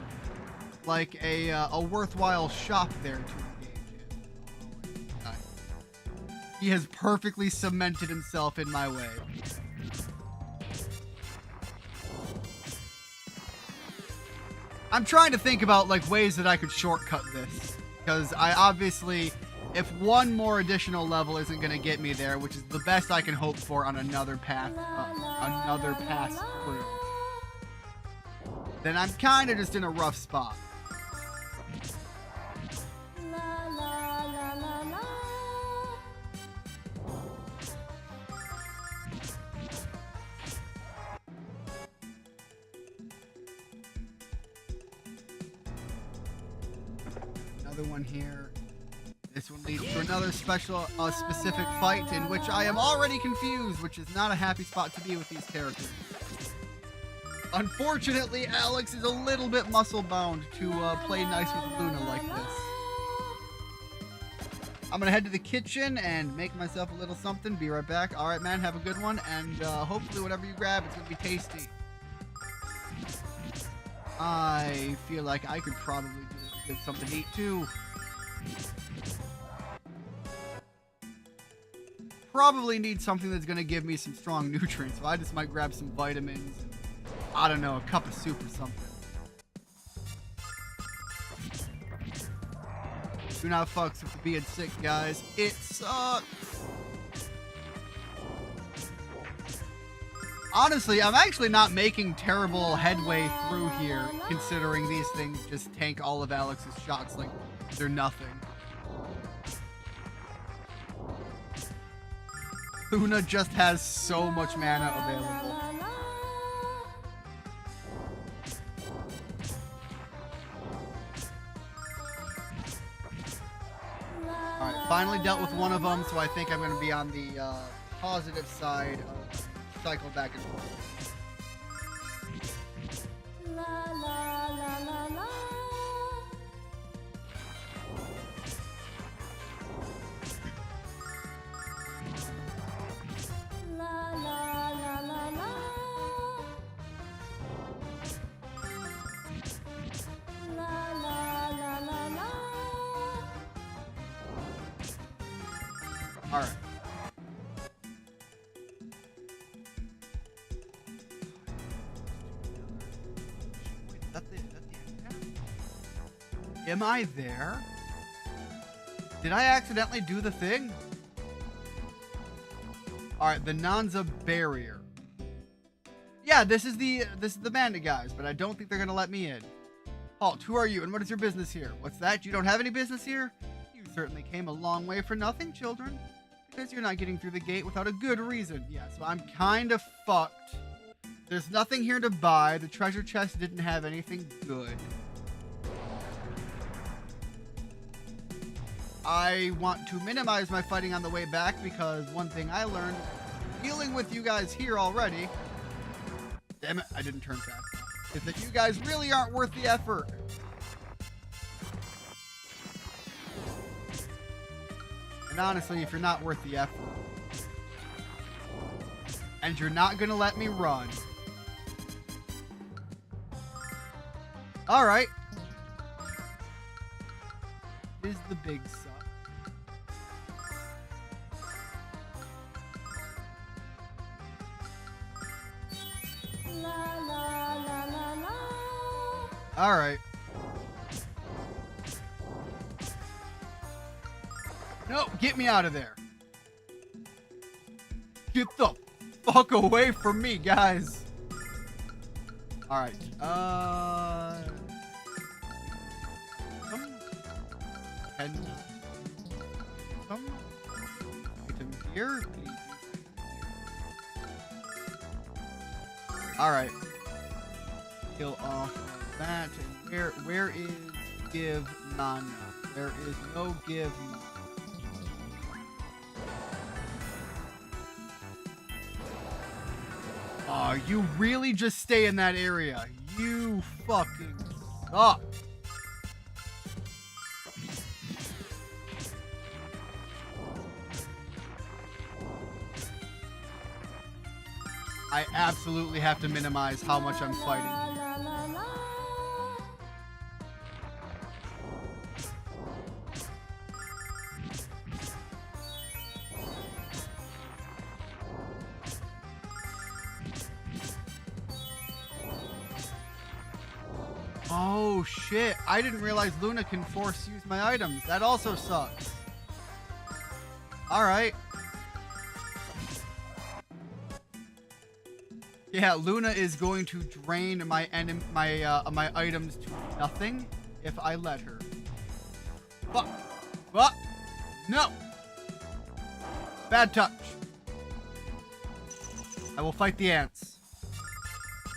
like a worthwhile shop there to engage in. He has perfectly cemented himself in my way. I'm trying to think about like ways that I could shortcut this, because I obviously, if one more additional level isn't going to get me there, which is the best I can hope for on another path through, then I'm kind of just in a rough spot. Another one here. This one leads to another specific fight in which I am already confused, which is not a happy spot to be with these characters. Unfortunately, Alex is a little bit muscle-bound to play nice with Luna like this. I'm gonna head to the kitchen and make myself a little something. Be right back. All right, man, have a good one, and hopefully whatever you grab, it's gonna be tasty. I feel like I could probably get something to eat too. Probably need something that's gonna give me some strong nutrients, so I just might grab some vitamins and, I don't know, a cup of soup or something. Do not fucks with being sick, guys. It sucks. Honestly, I'm actually not making terrible headway through here, considering these things just tank all of Alex's shots like they're nothing. Luna just has so much mana available. Alright, finally dealt with one of them, so I think I'm going to be on the positive side of cycle back and forth. All right. Wait, is that the end cap? Am I there? Did I accidentally do the thing? All right, the Nanza barrier. Yeah, this is the bandit guys, but I don't think they're gonna let me in. Halt, who are you and what is your business here? What's that? You don't have any business here? You certainly came a long way for nothing, children. Because you're not getting through the gate without a good reason. Yeah, so I'm kind of fucked. There's nothing here to buy. The treasure chest didn't have anything good. I want to minimize my fighting on the way back because one thing I learned dealing with you guys here already, damn it, I didn't turn fast enough, is that you guys really aren't worth the effort. And honestly, if you're not worth the effort, and you're not gonna let me run, alright, is the big suck. Alright. No, get me out of there. Get the fuck away from me, guys. Alright. Come. And come. Item here, please. Alright. Kill off that. And where is give mana? There is no give mana. Aw, you really just stay in that area. You fucking suck. I absolutely have to minimize how much I'm fighting here. Oh, shit. I didn't realize Luna can force use my items. That also sucks. Alright. Yeah, Luna is going to drain my my items to nothing if I let her. Fuck. Fuck. No. Bad touch. I will fight the ants.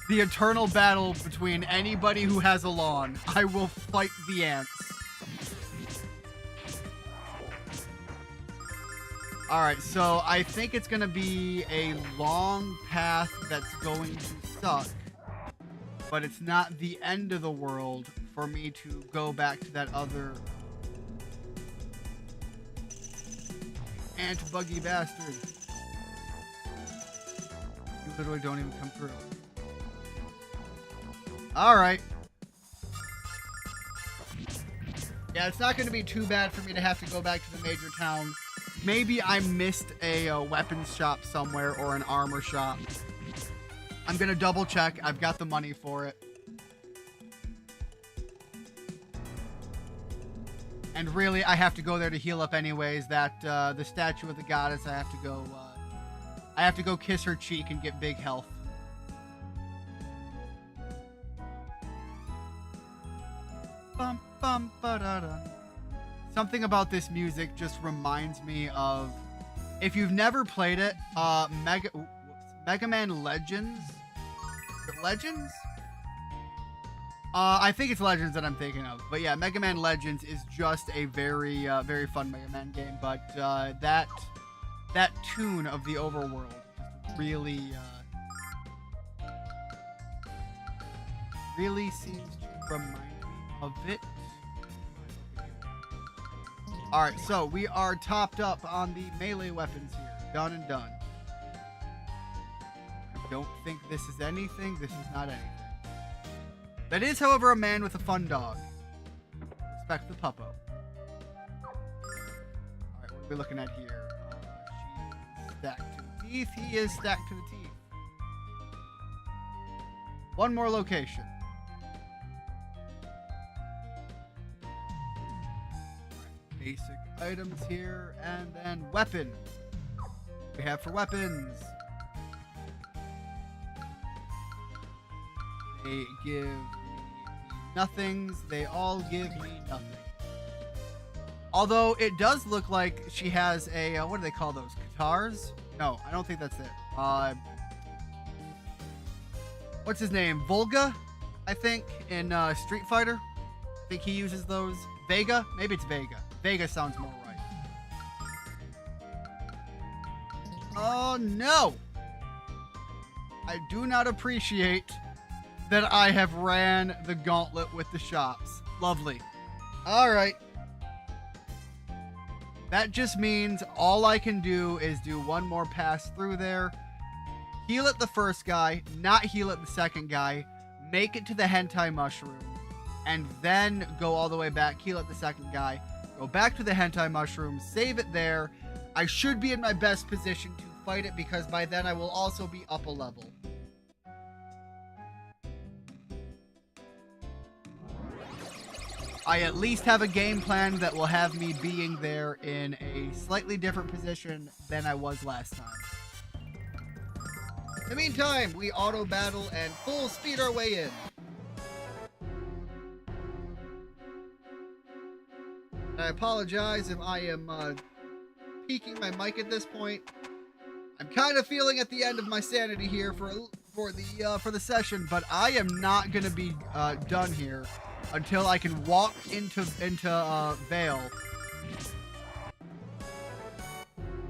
The eternal battle between anybody who has a lawn. I will fight the ants. Alright, so I think it's going to be a long path that's going to suck. But it's not the end of the world for me to go back to that other ant buggy bastard. You literally don't even come through. Alright. Yeah, it's not going to be too bad for me to have to go back to the major town. Maybe I missed a weapons shop somewhere or an armor shop. I'm going to double check. I've got the money for it. And really, I have to go there to heal up anyways. That the statue of the goddess, I have to go kiss her cheek and get big health. Bum, bum, ba-da-da. Something about this music just reminds me of, if you've never played it, Mega Man Legends? Is it Legends? I think it's Legends that I'm thinking of. But yeah, Mega Man Legends is just a very, very fun Mega Man game. But that tune of the overworld really, really seems to remind me of it. Alright, so we are topped up on the melee weapons here. Done and done. I don't think this is anything. This is not anything. That is, however, a man with a fun dog. Respect the puppo. Alright, what are we looking at here? She's stacked to the teeth. He is stacked to the teeth. One more location. Basic items here, and then weapon. What do we have for weapons? They give me nothings. They all give me nothing. Although it does look like she has a what do they call those? Guitars? No, I don't think that's it. What's his name? Volga, I think, in Street Fighter. I think he uses those. Vega? Maybe it's Vega. Vega sounds more right. Oh no! I do not appreciate that I have ran the gauntlet with the shops. Lovely. Alright. That just means all I can do is do one more pass through there, heal at the first guy, not heal at the second guy, make it to the hentai mushroom, and then go all the way back, heal at the second guy, go back to the hentai mushroom, save it there. I should be in my best position to fight it because by then I will also be up a level. I at least have a game plan that will have me being there in a slightly different position than I was last time. In the meantime, we auto battle and full speed our way in. I apologize if I am peaking my mic at this point. I'm kind of feeling at the end of my sanity here for the session, but I am not gonna be done here until I can walk into Vale.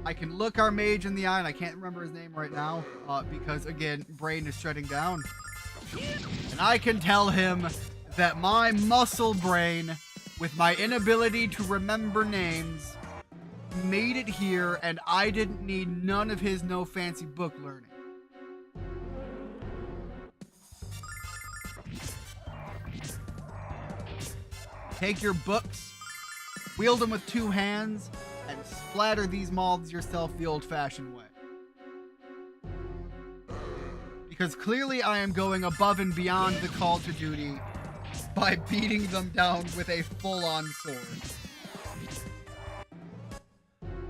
I can look our mage in the eye, and I can't remember his name right now because again, brain is shutting down, and I can tell him that my muscle brain, with my inability to remember names, made it here, and I didn't need none of his no fancy book learning. Take your books, wield them with two hands, and splatter these moths yourself the old-fashioned way. Because clearly I am going above and beyond the call to duty by beating them down with a full-on sword.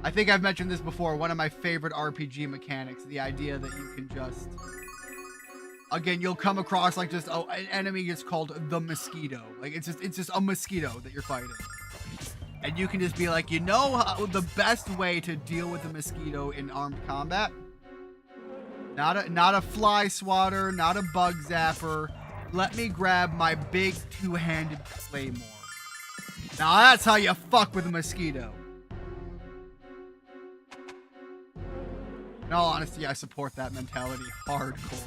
I think I've mentioned this before. One of my favorite RPG mechanics, the idea that you can just... Again, you'll come across like just an enemy is called the mosquito. Like it's just a mosquito that you're fighting. And you can just be like, you know how the best way to deal with a mosquito in armed combat? Not a fly swatter, not a bug zapper. Let me grab my big two-handed claymore. Now that's how you fuck with a mosquito. In all honesty, I support that mentality hardcore.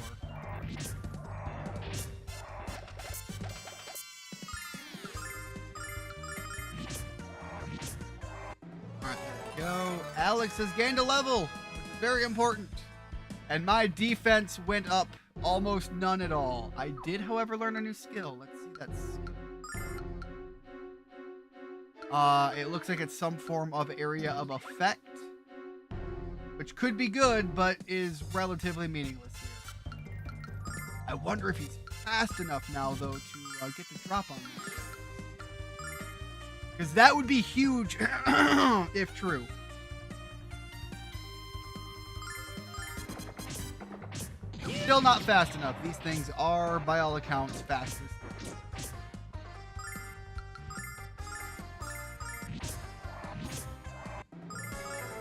Alright, there we go. Alex has gained a level, which is very important. And my defense went up almost none at all. I did, however, learn a new skill. Let's see that skill. It looks like it's some form of area of effect, which could be good, but is relatively meaningless here. I wonder if he's fast enough now, though, to get the drop on me. Because that would be huge if true. Still not fast enough. These things are, by all accounts, fastest.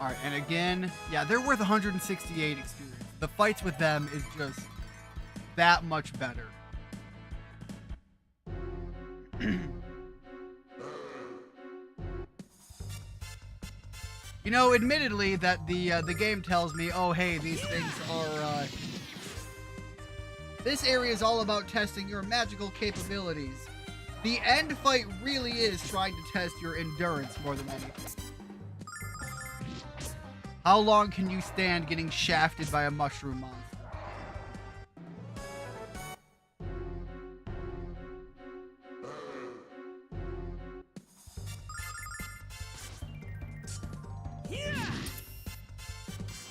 Alright, and again, yeah, they're worth 168 experience. The fights with them is just that much better. You know, admittedly, that the game tells me, oh, hey, these things are, this area is all about testing your magical capabilities. The end fight really is trying to test your endurance more than anything. How long can you stand getting shafted by a mushroom monster?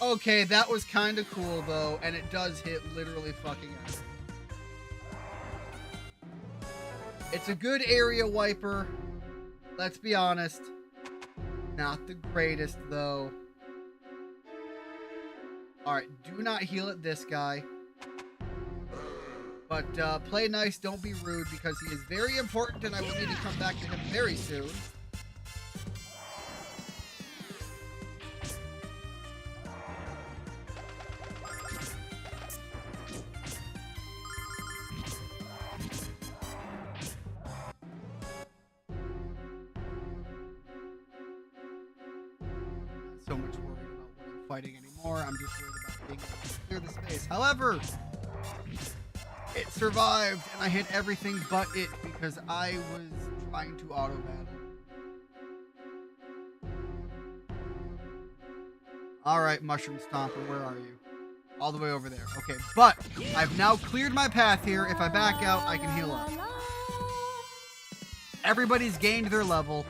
Okay, that was kind of cool, though, and it does hit literally fucking everything. It's a good area wiper, let's be honest. Not the greatest, though. Alright, do not heal at this guy. But play nice, don't be rude, because he is very important, and I will need to come back to him very soon. So much worried about what I'm fighting anymore. I'm just worried about being able to clear the space. However, it survived, and I hit everything but it because I was trying to auto battle. Alright, Mushroom Stomper, where are you? All the way over there. Okay, but I've now cleared my path here. If I back out, I can heal up. Everybody's gained their level.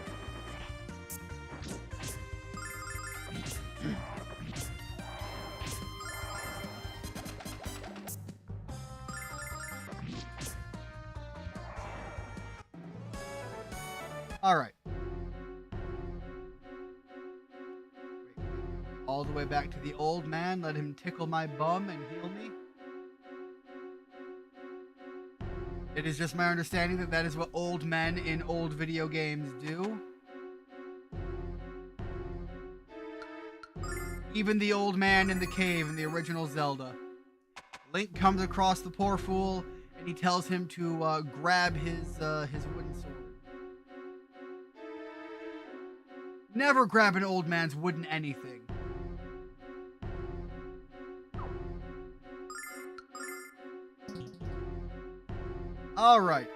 Alright. All the way back to the old man. Let him tickle my bum and heal me. It is just my understanding that that is what old men in old video games do. Even the old man in the cave in the original Zelda. Link comes across the poor fool and he tells him to grab his wooden sword. Never grab an old man's wooden anything. Alright.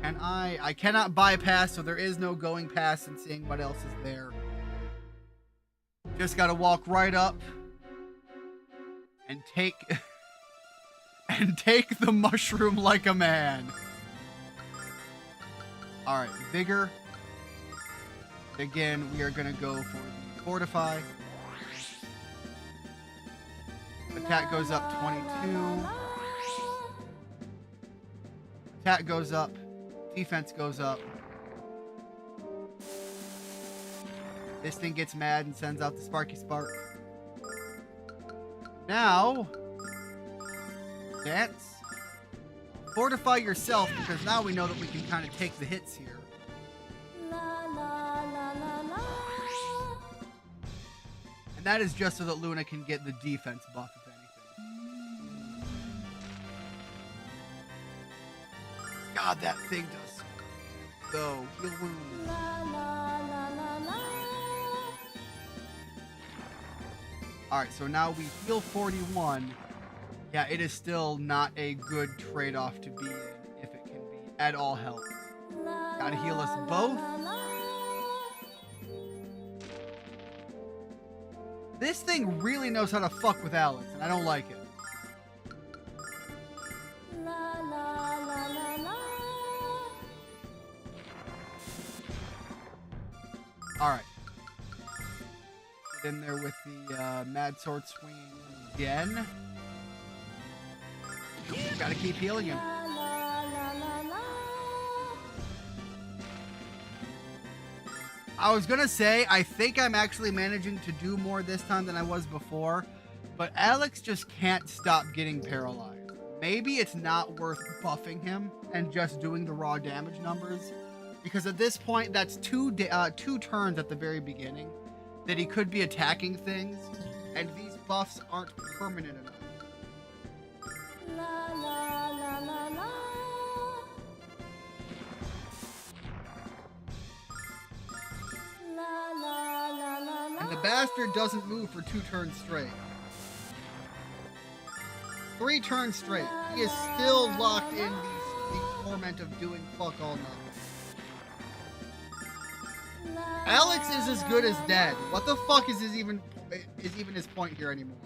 And I cannot bypass, so there is no going past and seeing what else is there. Just gotta walk right up and take and take the mushroom like a man. Alright, vigor. Again, we are gonna go for the fortify. Attack goes up 22. Attack goes up. Defense goes up. This thing gets mad and sends out the Sparky Spark. Now, dance. Fortify yourself, because now we know that we can kind of take the hits here. La la la la la. And that is just so that Luna can get the defense buff, if anything. God, that thing does so. Heal wounds. La la la la la. Alright, so now we heal 41. Yeah, it is still not a good trade-off to be in, if it can be at all helped. Gotta heal us both. This thing really knows how to fuck with Alex, and I don't like it. Alright. Get in there with the Mad Sword Swing again. Gotta keep healing him. I was gonna say, I think I'm actually managing to do more this time than I was before, but Alex just can't stop getting paralyzed. Maybe it's not worth buffing him and just doing the raw damage numbers, because at this point, that's two turns at the very beginning that he could be attacking things, and these buffs aren't permanent enough. And the bastard doesn't move for 2 turns straight. 3 turns straight. He is still locked in the torment of doing fuck all nothing. Alex is as good as dead. What the fuck is even his point here anymore?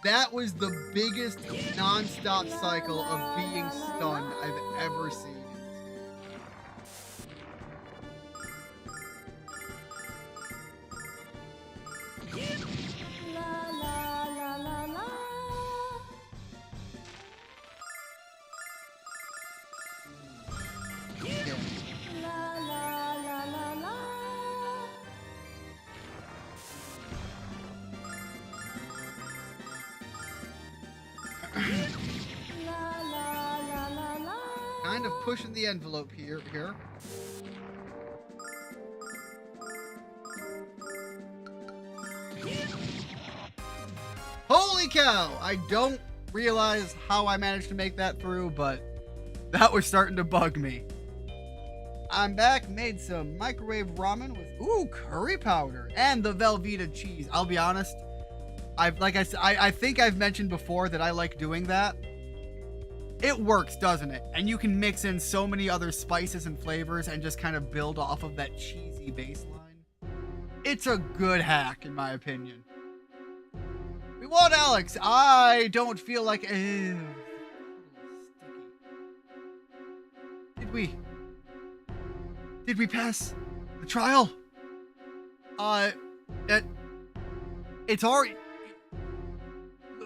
That was the biggest non-stop cycle of being stunned I've ever seen. Kind of pushing the envelope here. Holy cow! I don't realize how I managed to make that through, but that was starting to bug me. I'm back, made some microwave ramen with, curry powder and the Velveeta cheese. I'll be honest, I think I've mentioned before that I like doing that. It works, doesn't it? And you can mix in so many other spices and flavors and just kind of build off of that cheesy baseline. It's a good hack, in my opinion. We want Alex. I don't feel like... Ew. Did we pass the trial? It's already...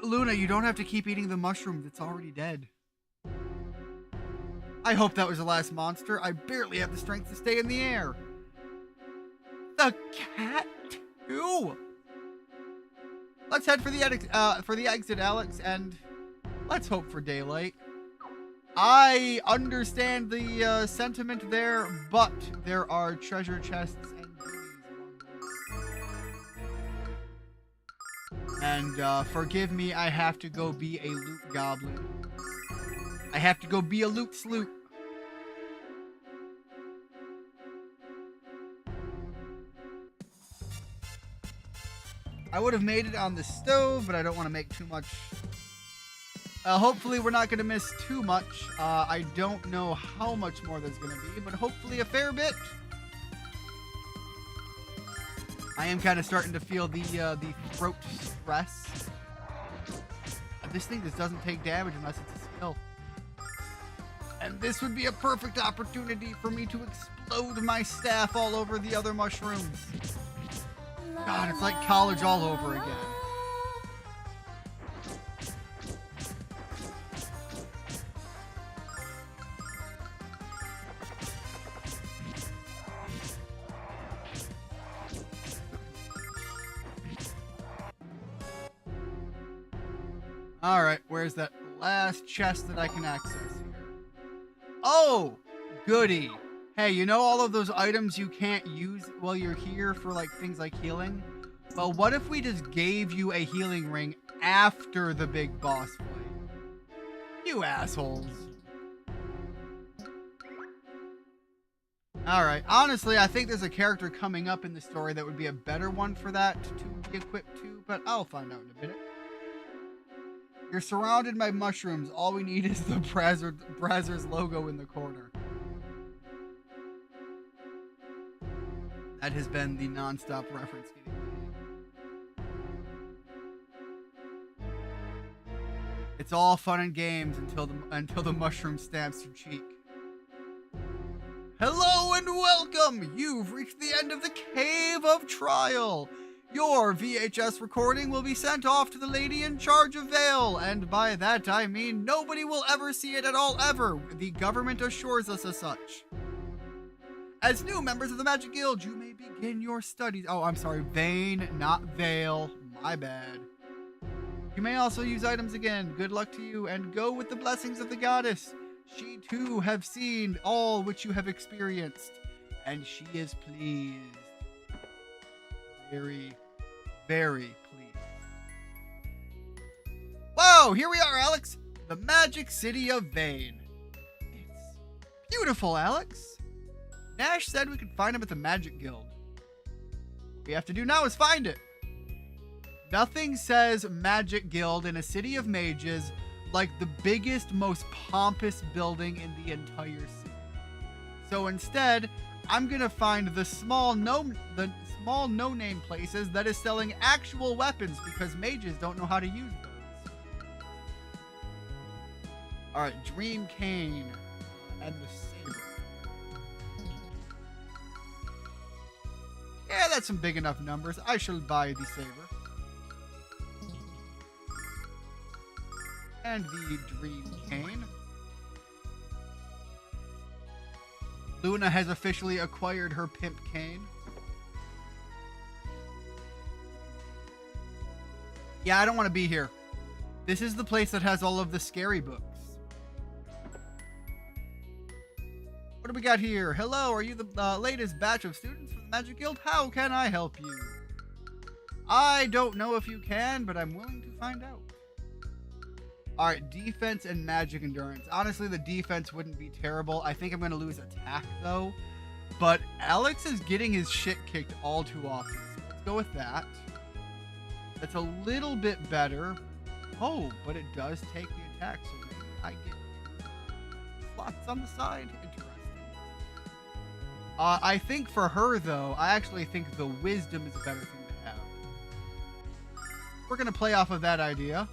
Luna, you don't have to keep eating the mushrooms. It's already dead. I hope that was the last monster. I barely have the strength to stay in the air. The cat too. Let's head for the exit, Alex, and let's hope for daylight. I understand the sentiment there, but there are treasure chests and goodies along the way. And forgive me, I have to go be a loot goblin. I have to go be a loot sloot. I would have made it on the stove, but I don't want to make too much. Hopefully we're not going to miss too much. I don't know how much more there's going to be, but hopefully a fair bit. I am kind of starting to feel the throat stress. This thing just doesn't take damage unless it's a skill. And this would be a perfect opportunity for me to explode my staff all over the other mushrooms. God, it's like college all over again. Alright, where's that last chest that I can access here? Oh! Goody! Hey, you know all of those items you can't use while you're here for like things like healing? Well, what if we just gave you a healing ring after the big boss fight? You assholes. Alright, honestly, I think there's a character coming up in the story that would be a better one for that to be equipped to, but I'll find out in a minute. You're surrounded by mushrooms. All we need is the Brazzers logo in the corner. That has been the non-stop reference getting made. It's all fun and games until the mushroom stamps your cheek. Hello and welcome! You've reached the end of the Cave of Trial. Your VHS recording will be sent off to the lady in charge of Vale, and by that I mean nobody will ever see it at all ever. The government assures us as such. As new members of the Magic Guild, you may begin your studies. Oh, I'm sorry, Vane, not Vale. My bad. You may also use items again. Good luck to you, and go with the blessings of the goddess. She too have seen all which you have experienced, and she is pleased. Very, very pleased. Whoa, here we are, Alex. The Magic City of Vane. It's beautiful, Alex. Nash said we could find him at the Magic Guild. What we have to do now is find it. Nothing says Magic Guild in a city of mages like the biggest, most pompous building in the entire city. So instead, I'm gonna find the small no-name places that is selling actual weapons because mages don't know how to use those. Alright, Dream Cane and the Saber. Yeah, that's some big enough numbers. I shall buy the Saber. And the Dream Cane. Luna has officially acquired her Pimp Cane. Yeah, I don't want to be here. This is the place that has all of the scary books. What do we got here? Hello, are you the latest batch of students from the Magic Guild? How can I help you? I don't know if you can, but I'm willing to find out. Alright, defense and magic endurance. Honestly, the defense wouldn't be terrible. I think I'm going to lose attack, though. But Alex is getting his shit kicked all too often. So let's go with that. That's a little bit better. Oh, but it does take the attack, so maybe I get slots on the side. Interesting. I think for her, though, I actually think the wisdom is a better thing to have. We're going to play off of that idea.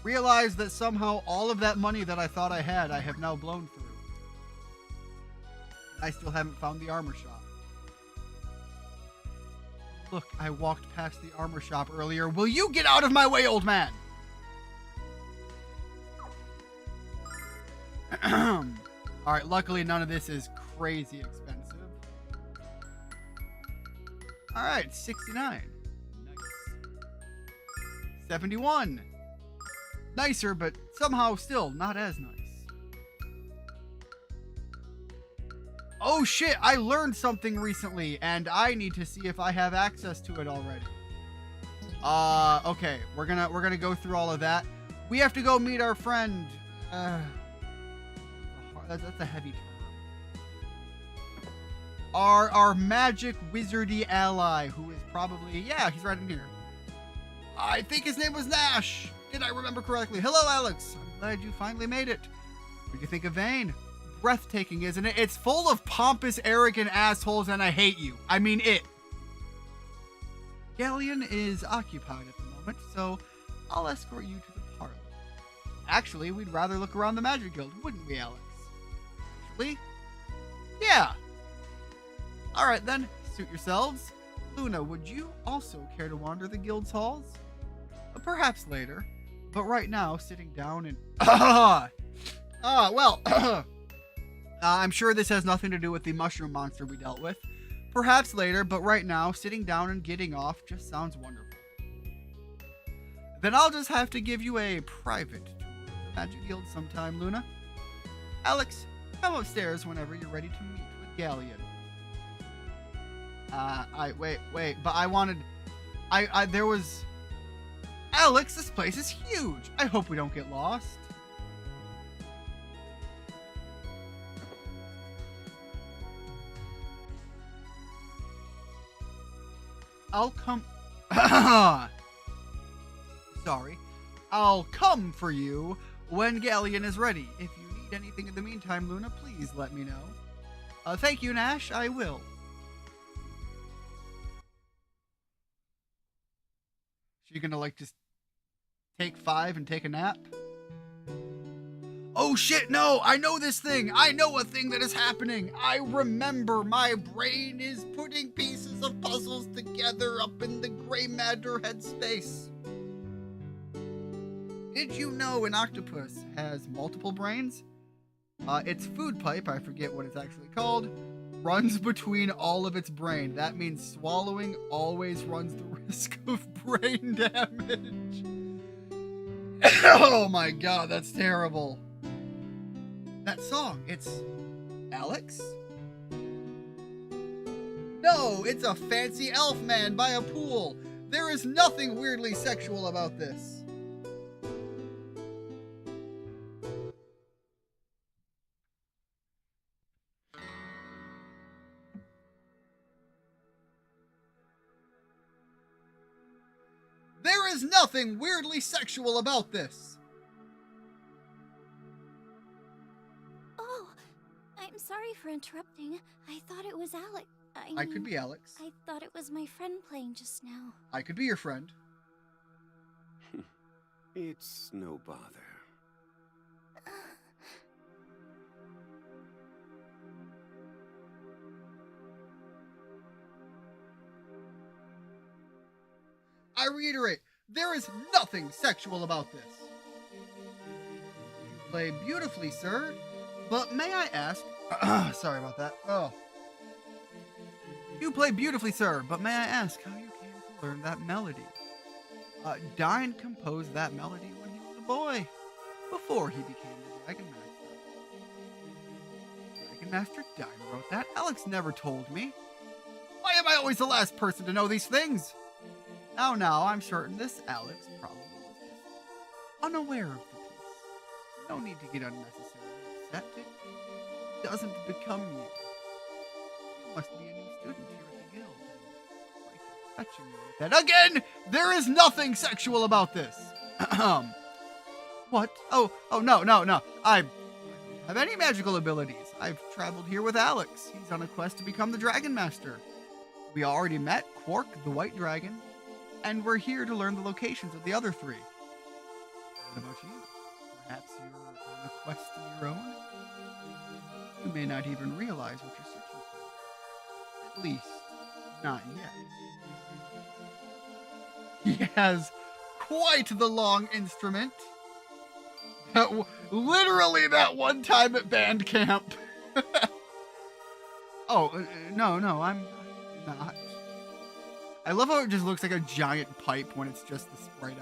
Realize that somehow all of that money that I thought I had, I have now blown through. I still haven't found the armor shop. Look, I walked past the armor shop earlier. Will you get out of my way, old man? Alright, luckily none of this is crazy expensive. Alright, 69. Nice. 71. Nicer, but somehow still not as nice. Oh shit, I learned something recently, and I need to see if I have access to it already. Okay, we're gonna go through all of that. We have to go meet our friend. That's a heavy term. Our magic wizardy ally, who is probably, yeah, he's right in here. I think his name was Nash. Did I remember correctly? Hello, Alex. I'm glad you finally made it. What do you think of Vane? Breathtaking, isn't it? It's full of pompous, arrogant assholes, and I hate you. I mean it. Galleon is occupied at the moment, so I'll escort you to the parlor. Actually, we'd rather look around the Magic Guild, wouldn't we, Alex? Actually? Yeah. Alright then, suit yourselves. Luna, would you also care to wander the guild's halls? Perhaps later, but right now, sitting down and... well, I'm sure this has nothing to do with the mushroom monster we dealt with. Perhaps later, but right now, sitting down and getting off just sounds wonderful. Then I'll just have to give you a private tour of the Magic Guild sometime, Luna. Alex, come upstairs whenever you're ready to meet with Galleon. Wait, but I wanted... there was... Alex, this place is huge. I hope we don't get lost. I'll come... Sorry. I'll come for you when Galleon is ready. If you need anything in the meantime, Luna, please let me know. Thank you, Nash. I will. She gonna, like, just take 5 and take a nap? Oh shit, no! I know this thing! I know a thing that is happening! I remember my brain is putting pieces of puzzles together up in the gray matter headspace. Did you know an octopus has multiple brains? Its food pipe, I forget what it's actually called, runs between all of its brain. That means swallowing always runs the risk of brain damage. Oh my god, that's terrible. That song, it's Alex? No, it's a fancy elf man by a pool. There is nothing weirdly sexual about this. There is nothing weirdly sexual about this. Oh, I'm sorry for interrupting. I thought it was Alex. I could be Alex. I thought it was my friend playing just now. I could be your friend. It's no bother. I reiterate, there is nothing sexual about this. You play beautifully, sir, but may I ask... sorry about that. Oh. You play beautifully, sir, but may I ask how you came to learn that melody? Dine composed that melody when he was a boy, before he became the Dragon Master. Dragon Master Dine wrote that? Alex never told me. Why am I always the last person to know these things? Now, I'm certain this Alex probably was just unaware of the piece. No need to get unnecessarily upset. It doesn't become you. You must be a new student here at the guild. Quite fetching you like that. Again, there is nothing sexual about this. What? Oh, no. I don't have any magical abilities. I've traveled here with Alex. He's on a quest to become the Dragon Master. We already met Quark, the White Dragon, and we're here to learn the locations of the other 3. What about you? Perhaps you're on a quest of your own? You may not even realize what you're searching for. At least, not yet. He has quite the long instrument. Literally that one time at band camp. Oh, no, I'm not. I love how it just looks like a giant pipe when it's just the sprite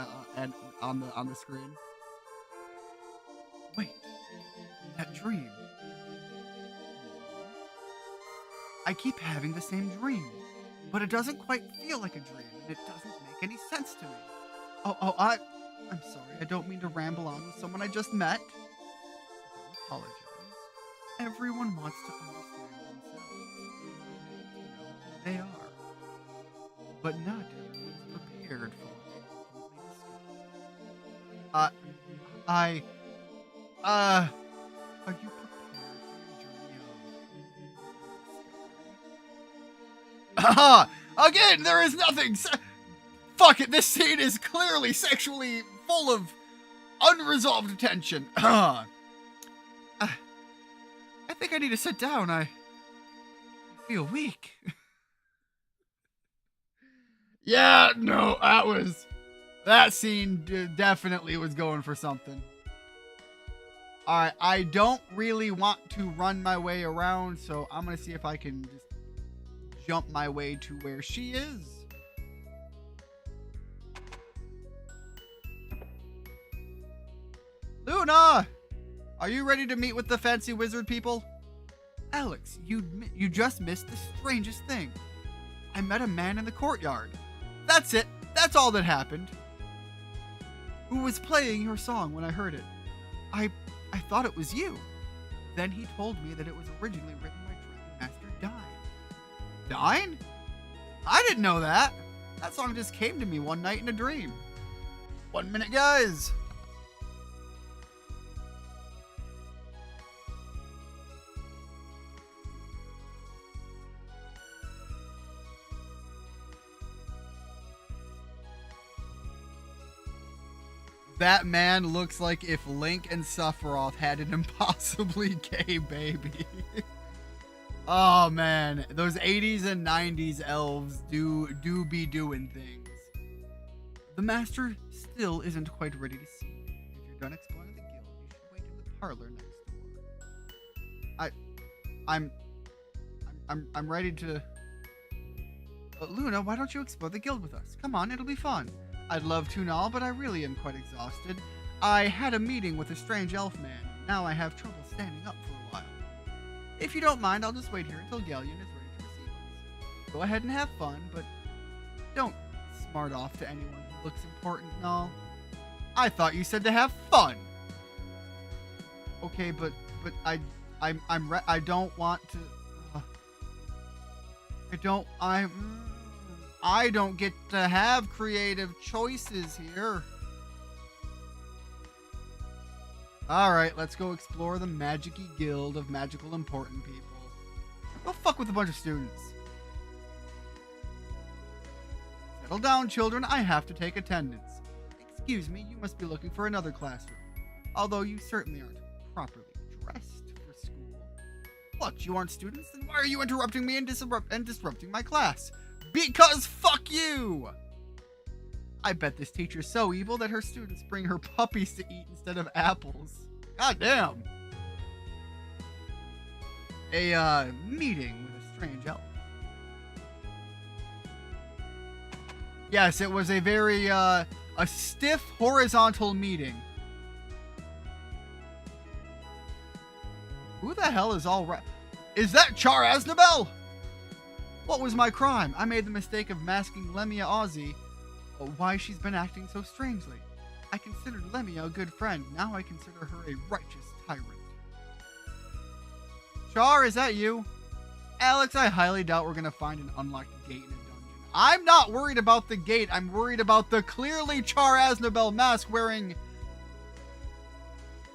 on the screen. Wait, that dream. I keep having the same dream, but it doesn't quite feel like a dream, and it doesn't make any sense to me. I'm sorry. I don't mean to ramble on with someone I just met. I apologize. Everyone wants to understand themselves. You know who they are. But not everyone's prepared for what they discover. Are you prepared for the journey of discovery? Again, there is nothing fuck it, this scene is clearly sexually full of unresolved tension. I think I need to sit down. I feel weak. Yeah, no, that scene definitely was going for something. Alright, I don't really want to run my way around, so I'm gonna see if I can just jump my way to where she is. Luna! Are you ready to meet with the fancy wizard people? Alex, you just missed the strangest thing. I met a man in the courtyard. That's it. That's all that happened. Who was playing your song when I heard it? I thought it was you. Then he told me that it was originally written by Dragon Master Dine. Dine? I didn't know that. That song just came to me one night in a dream. 1 minute, guys. That man looks like if Link and Sephiroth had an impossibly gay baby. Oh man, those 80s and 90s elves do be doing things. The master still isn't quite ready to see you. If you're done exploring the guild, you should wait in the parlor next door. I'm ready to. Luna, why don't you explore the guild with us? Come on, it'll be fun. I'd love to and all, but I really am quite exhausted. I had a meeting with a strange elf man, and now I have trouble standing up for a while. If you don't mind, I'll just wait here until Galleon is ready to receive us. Go ahead and have fun, but don't smart off to anyone who looks important and all. I thought you said to have fun. Okay, but I don't want to. I don't get to have creative choices here. Alright, let's go explore the Magic-y Guild of magical important people. Go fuck with a bunch of students. Settle down, children. I have to take attendance. Excuse me, you must be looking for another classroom. Although you certainly aren't properly dressed for school. What, you aren't students? Then why are you interrupting me and disrupting my class? Because fuck you! I bet this teacher's so evil that her students bring her puppies to eat instead of apples. God damn. A meeting with a strange elf. Yes, it was a very a stiff horizontal meeting. Who the hell is all right? Is that Char Aznabel? What was my crime? I made the mistake of masking Lemia Ozzy. Why she's been acting so strangely. I considered Lemia a good friend. Now I consider her a righteous tyrant. Char, is that you? Alex, I highly doubt we're going to find an unlocked gate in a dungeon. I'm not worried about the gate. I'm worried about the clearly Char Aznabel mask wearing...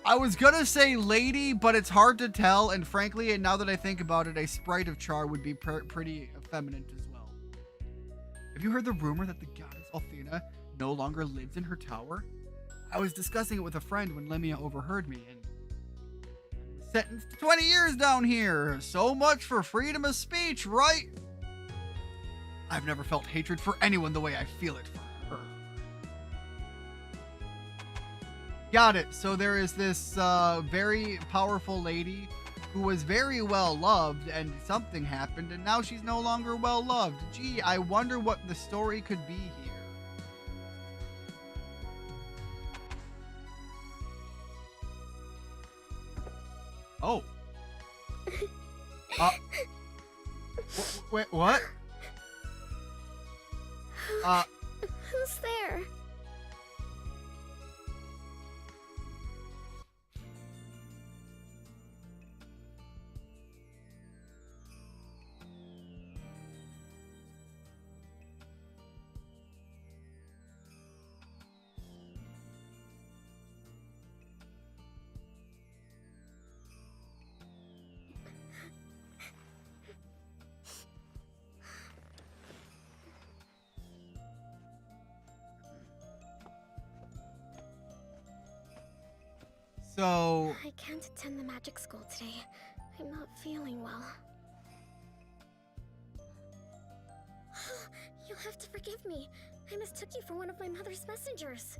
I was gonna say lady, but it's hard to tell, and frankly, and now that I think about it, a sprite of Char would be pretty effeminate as well. Have you heard the rumor that the goddess Althena no longer lives in her tower? I was discussing it with a friend when Lemia overheard me, and I was sentenced to 20 years down here. So much for freedom of speech, right? I've never felt hatred for anyone the way I feel it for her. Got it. So there is this very powerful lady who was very well loved, and something happened, and now she's no longer well loved. Gee, I wonder what the story could be here. Oh. Wait, what? Who's there? So... I can't attend the magic school today. I'm not feeling well. You'll have to forgive me. I mistook you for one of my mother's messengers.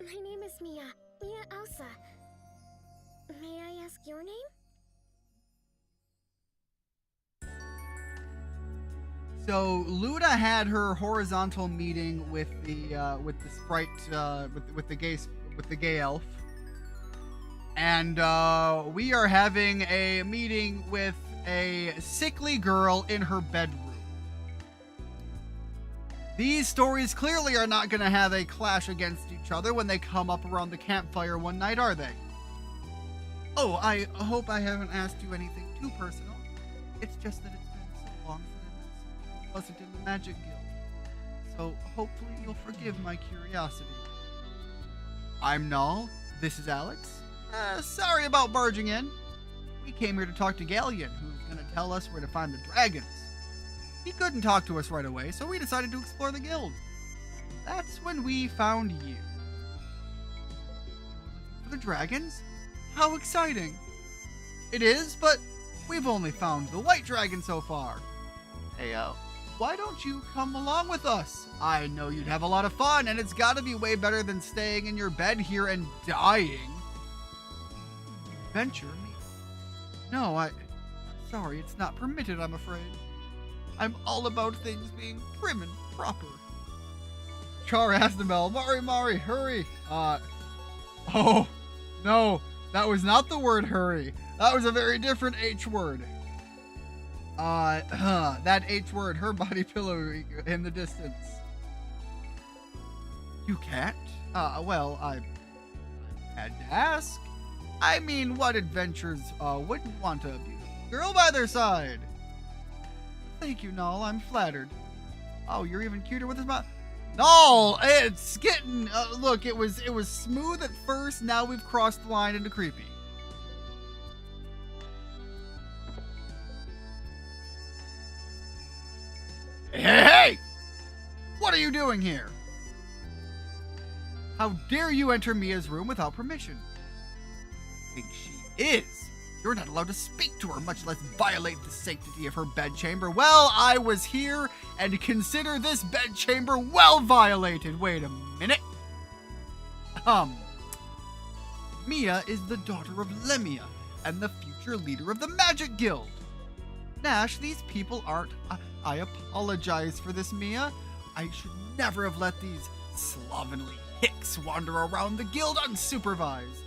My name is Mia. Mia Elsa. May I ask your name? So Luna had her horizontal meeting with the sprite with the gay with the gay elf. And we are having a meeting with a sickly girl in her bedroom. These stories clearly are not going to have a clash against each other when they come up around the campfire one night, are they? Oh, I hope I haven't asked you anything too personal. It's just that it's been so long since I met someone who wasn't in the Magic Guild. So hopefully you'll forgive my curiosity. I'm Null. This is Alex. Sorry about barging in. We came here to talk to Galleon, who's going to tell us where to find the dragons. He couldn't talk to us right away, so we decided to explore the guild. That's when we found you. For the dragons? How exciting! It is, but we've only found the white dragon so far. Hey, why don't you come along with us? I know you'd have a lot of fun, and it's gotta be way better than staying in your bed here and dying. Adventure? No, sorry, it's not permitted, I'm afraid. I'm all about things being prim and proper. Char Asnabel, Mari, hurry! Oh, no, that was not the word hurry. That was a very different H word. That H word, her body pillow in the distance. You can't? Well, I had to ask. I mean, what adventurers wouldn't want a beautiful girl by their side? Thank you, Null. I'm flattered. Oh, you're even cuter with his mouth. Null, it's getting. Look, it was smooth at first. Now we've crossed the line into creepy. Hey! What are you doing here? How dare you enter Mia's room without permission? I think she is. You're not allowed to speak to her, much less violate the sanctity of her bedchamber. Well, I was here, and consider this bedchamber well violated. Wait a minute. Mia is the daughter of Lemia, and the future leader of the Magic Guild. Nash, these people aren't... I apologize for this, Mia. I should never have let these slovenly hicks wander around the guild unsupervised.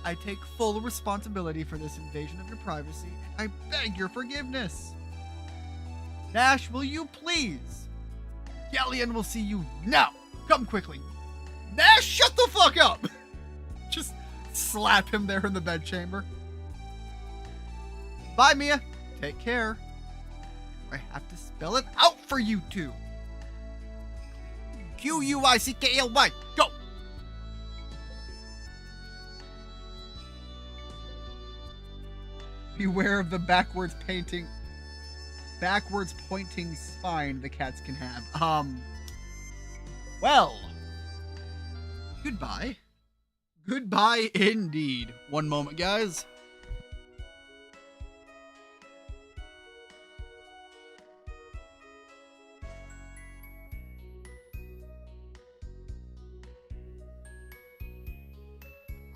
I take full responsibility for this invasion of your privacy, and I beg your forgiveness. Nash, will you please? Galleon will see you now. Come quickly. Nash, shut the fuck up! Just slap him there in the bedchamber. Bye, Mia. Take care. I have to spell it out for you two. Q-U-I-C-K-L-Y. Go! Beware of the backwards pointing spine the cats can have. Well, goodbye. Goodbye indeed. One moment, guys.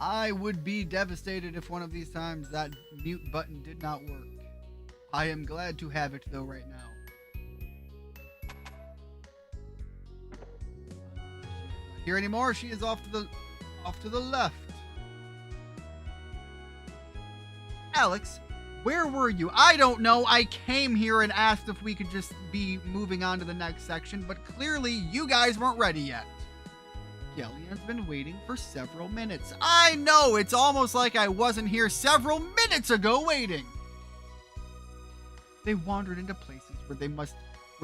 I would be devastated if one of these times that mute button did not work. I am glad to have it though right now. Not here anymore. She is off to the left. Alex, where were you? I don't know. I came here and asked if we could just be moving on to the next section, but clearly you guys weren't ready yet. Galleon's been waiting for several minutes. I know, it's almost like I wasn't here several minutes ago waiting. They wandered into places where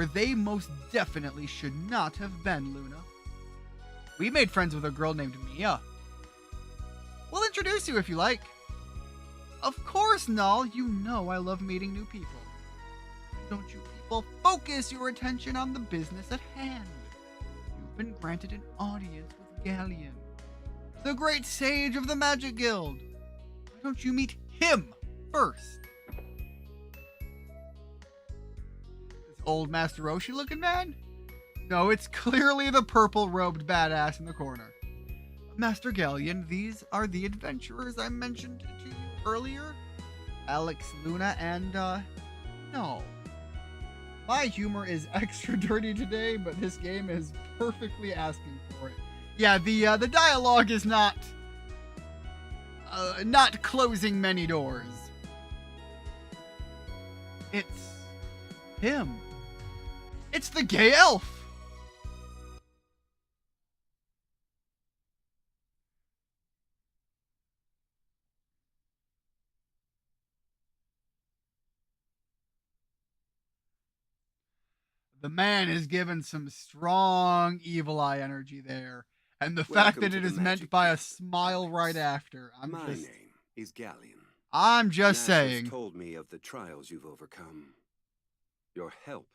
they most definitely should not have been, Luna. We made friends with a girl named Mia. We'll introduce you if you like. Of course, Null, you know I love meeting new people. Don't you people focus your attention on the business at hand. You've been granted an audience with Galleon, the great sage of the Magic Guild. Why don't you meet him first? This old Master Roshi looking man? No, it's clearly the purple-robed badass in the corner. Master Galleon, these are the adventurers I mentioned to you earlier. Alex, Luna, and, no. My humor is extra dirty today, but this game is perfectly asking for it. Yeah, the dialogue is not closing many doors. It's him. It's the gay elf. The man is given some strong evil eye energy there. And the fact Welcome that to it the is meant Magic by a Kingdom, smile Alex. right after. My name is Galleon. I'm just Nash has saying. told me of the trials you've overcome. Your help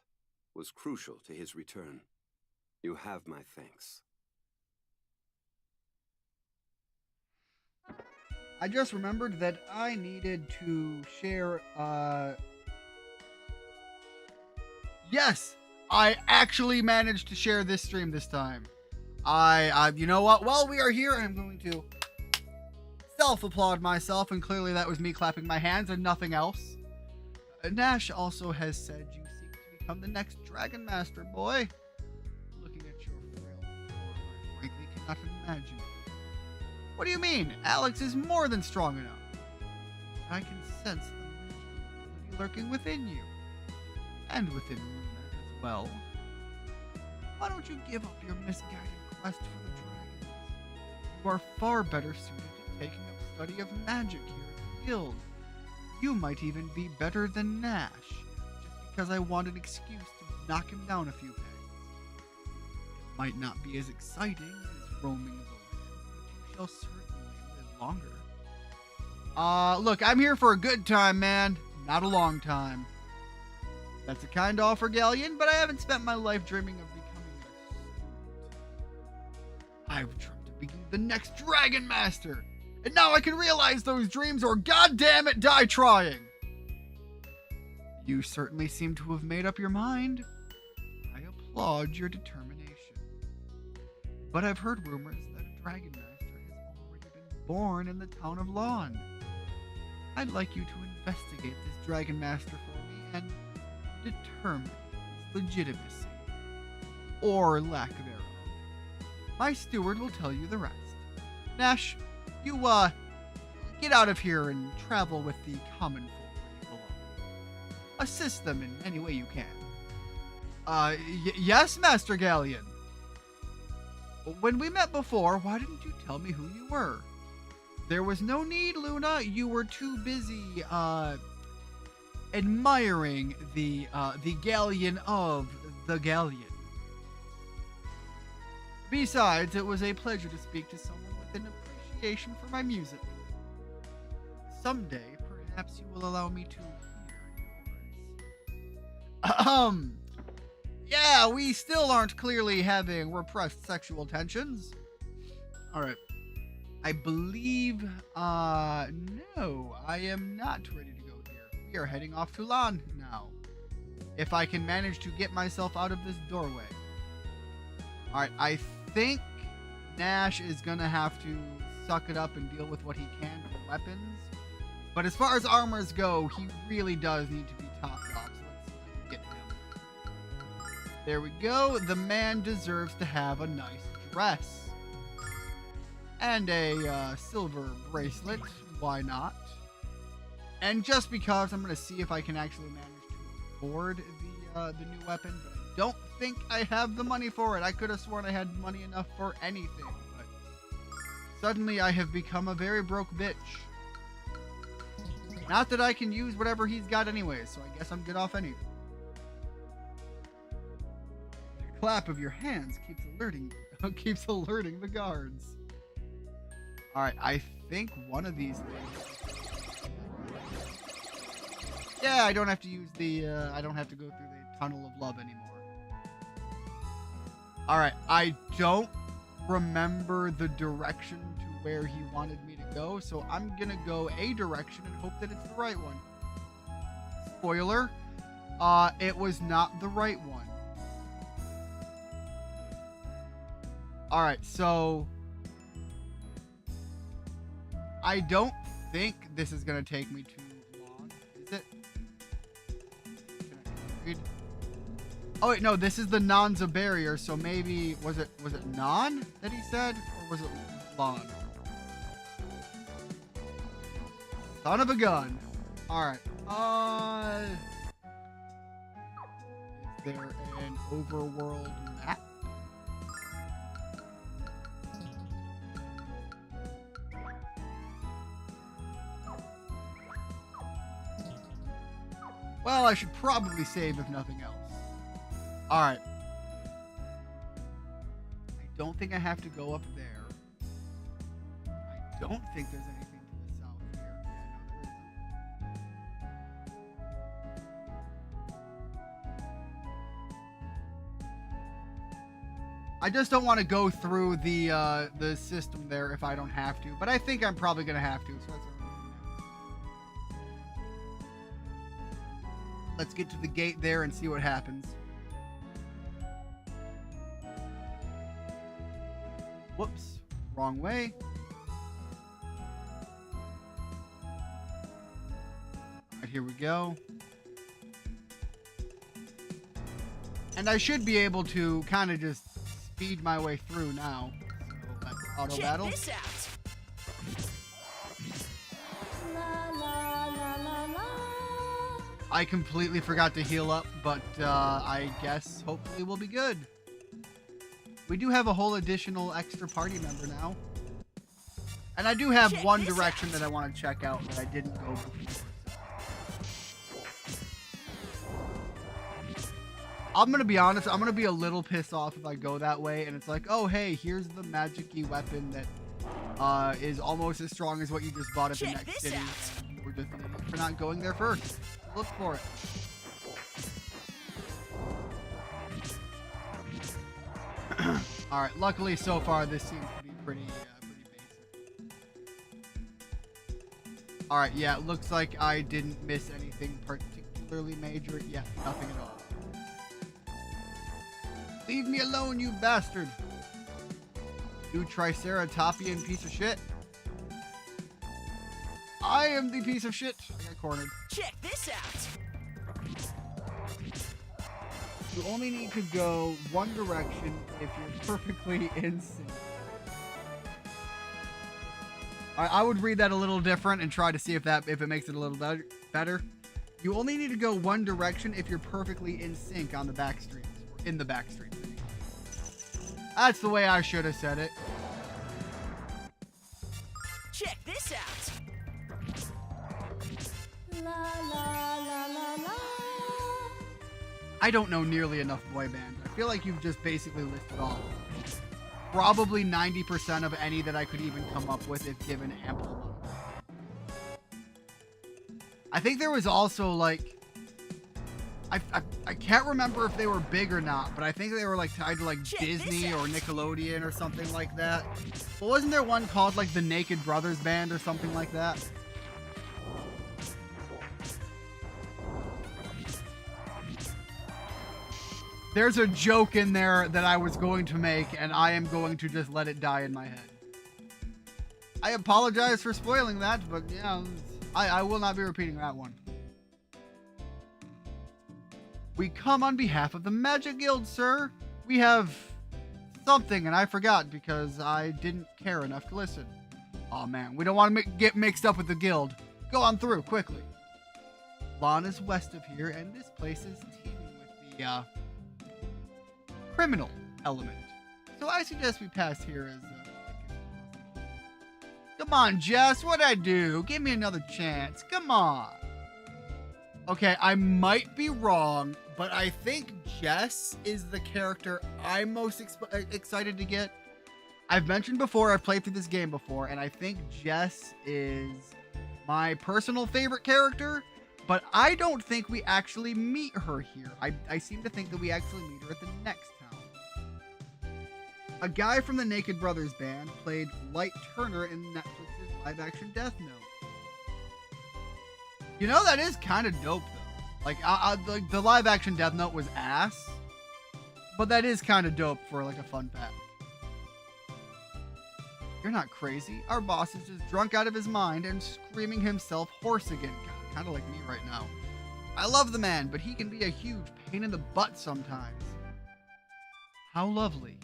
was crucial to his return. You have my thanks. I just remembered that I needed to share, yes! I actually managed to share this stream this time. You know what? While we are here, I'm going to self-applaud myself, and clearly that was me clapping my hands and nothing else. Nash also has said you seek to become the next Dragon Master, boy. Looking at your frail form, I frankly cannot imagine. What do you mean? Alex is more than strong enough. I can sense the magical ability lurking within you. And within Lunar as well. Why don't you give up your misguided quest for the dragons? You are far better suited to taking up study of magic here at the guild. You might even be better than Nash, just because I want an excuse to knock him down a few pegs. It might not be as exciting as roaming the land, but you shall certainly live longer. Look, I'm here for a good time, man, not a long time. That's a kind offer, Galleon, but I haven't spent my life dreaming of becoming a student. I've dreamt of being the next Dragon Master, and now I can realize those dreams or goddamn it die trying. You certainly seem to have made up your mind. I applaud your determination. But I've heard rumors that a Dragon Master has already been born in the town of Lawn. I'd like you to investigate this Dragon Master for me and determine its legitimacy, or lack thereof. My steward will tell you the rest. Nash, you, get out of here and travel with the common folk where you belong. Assist them in any way you can. Yes, Master Galleon. When we met before, why didn't you tell me who you were? There was no need, Luna. You were too busy, admiring the galleon of the galleon. Besides, it was a pleasure to speak to someone with an appreciation for my music. Someday, perhaps you will allow me to hear yours. Yeah, we still aren't clearly having repressed sexual tensions. Alright. I believe, no, I am not ready to go here. We are heading off to Lan now. If I can manage to get myself out of this doorway. Alright, I think Nash is gonna have to suck it up and deal with what he can with weapons. But as far as armors go, he really does need to be top dog. So let's see if we can get him. There we go. The man deserves to have a nice dress. And a silver bracelet. Why not? And just because, I'm going to see if I can actually manage to afford the new weapon. But I don't think I have the money for it. I could have sworn I had money enough for anything. But suddenly I have become a very broke bitch. Not that I can use whatever he's got anyway, so I guess I'm good off anything. The clap of your hands keeps alerting the guards. Alright, I think one of these things. Yeah, I don't have to use the I don't have to go through the tunnel of love anymore. Alright, I don't remember the direction to where he wanted me to go, so I'm gonna go a direction and hope that it's the right one. Spoiler, it was not the right one. Alright, so I don't think this is gonna take me too long, is it? Can I read? Oh wait, no, this is the Nanza barrier, so maybe was it Nan that he said? Or was it Lon? Son of a gun. Alright. Is there an overworld map? Well, I should probably save if nothing else. Alright. I don't think I have to go up there. I don't think there's anything to the south here. Yeah, no, there isn't. I just don't want to go through the system there if I don't have to. But I think I'm probably going to have to. So that's all right. Let's get to the gate there and see what happens. Whoops, wrong way. Alright, here we go. And I should be able to kind of just speed my way through now. So let's auto battle. Check this out. I completely forgot to heal up, but I guess hopefully we'll be good. We do have a whole additional extra party member now. And I do have one direction that I want to check out that I didn't go before. I'm going to be honest, I'm going to be a little pissed off if I go that way and it's like, oh hey, here's the magic-y weapon that is almost as strong as what you just bought at the next city. We're just an idiot for not going there first. Look for it. Alright, luckily so far this seems to be pretty basic. Alright, yeah, it looks like I didn't miss anything particularly major. Yeah, nothing at all. Leave me alone, you bastard! You triceratopian piece of shit. I am the piece of shit. I got cornered. Check this out. You only need to go one direction if you're perfectly in sync. I would read that a little different and try to see if it makes it a little better. You only need to go one direction if you're perfectly in sync on the back streets. Or in the back streets. That's the way I should have said it. Check this out. I don't know nearly enough boy bands. I feel like you've just basically listed off probably 90% of any that I could even come up with if given ample amount. I think there was also like I can't remember if they were big or not, but I think they were like tied to like Disney or Nickelodeon or something like that. But wasn't there one called like the Naked Brothers Band or something like that? There's a joke in there that I was going to make, and I am going to just let it die in my head. I apologize for spoiling that, but yeah, I will not be repeating that one. We come on behalf of the Magic Guild, sir. We have something, and I forgot because I didn't care enough to listen. Oh man, we don't want to get mixed up with the guild. Go on through, quickly. Lon is west of here, and this place is teeming with the criminal element. So I suggest we pass here as Come on, Jess, what'd I do? Give me another chance. Come on. Okay, I might be wrong, but I think Jess is the character I'm most excited to get. I've mentioned before, I've played through this game before, and I think Jess is my personal favorite character, but I don't think we actually meet her here. I seem to think that we actually meet her at the next town. A guy from the Naked Brothers Band played Light Turner in Netflix's live-action Death Note. You know, that is kind of dope, though. Like, the live-action Death Note was ass, but that is kind of dope for, like, a fun fact. You're not crazy. Our boss is just drunk out of his mind and screaming himself hoarse again. Kind of like me right now. I love the man, but he can be a huge pain in the butt sometimes. How lovely.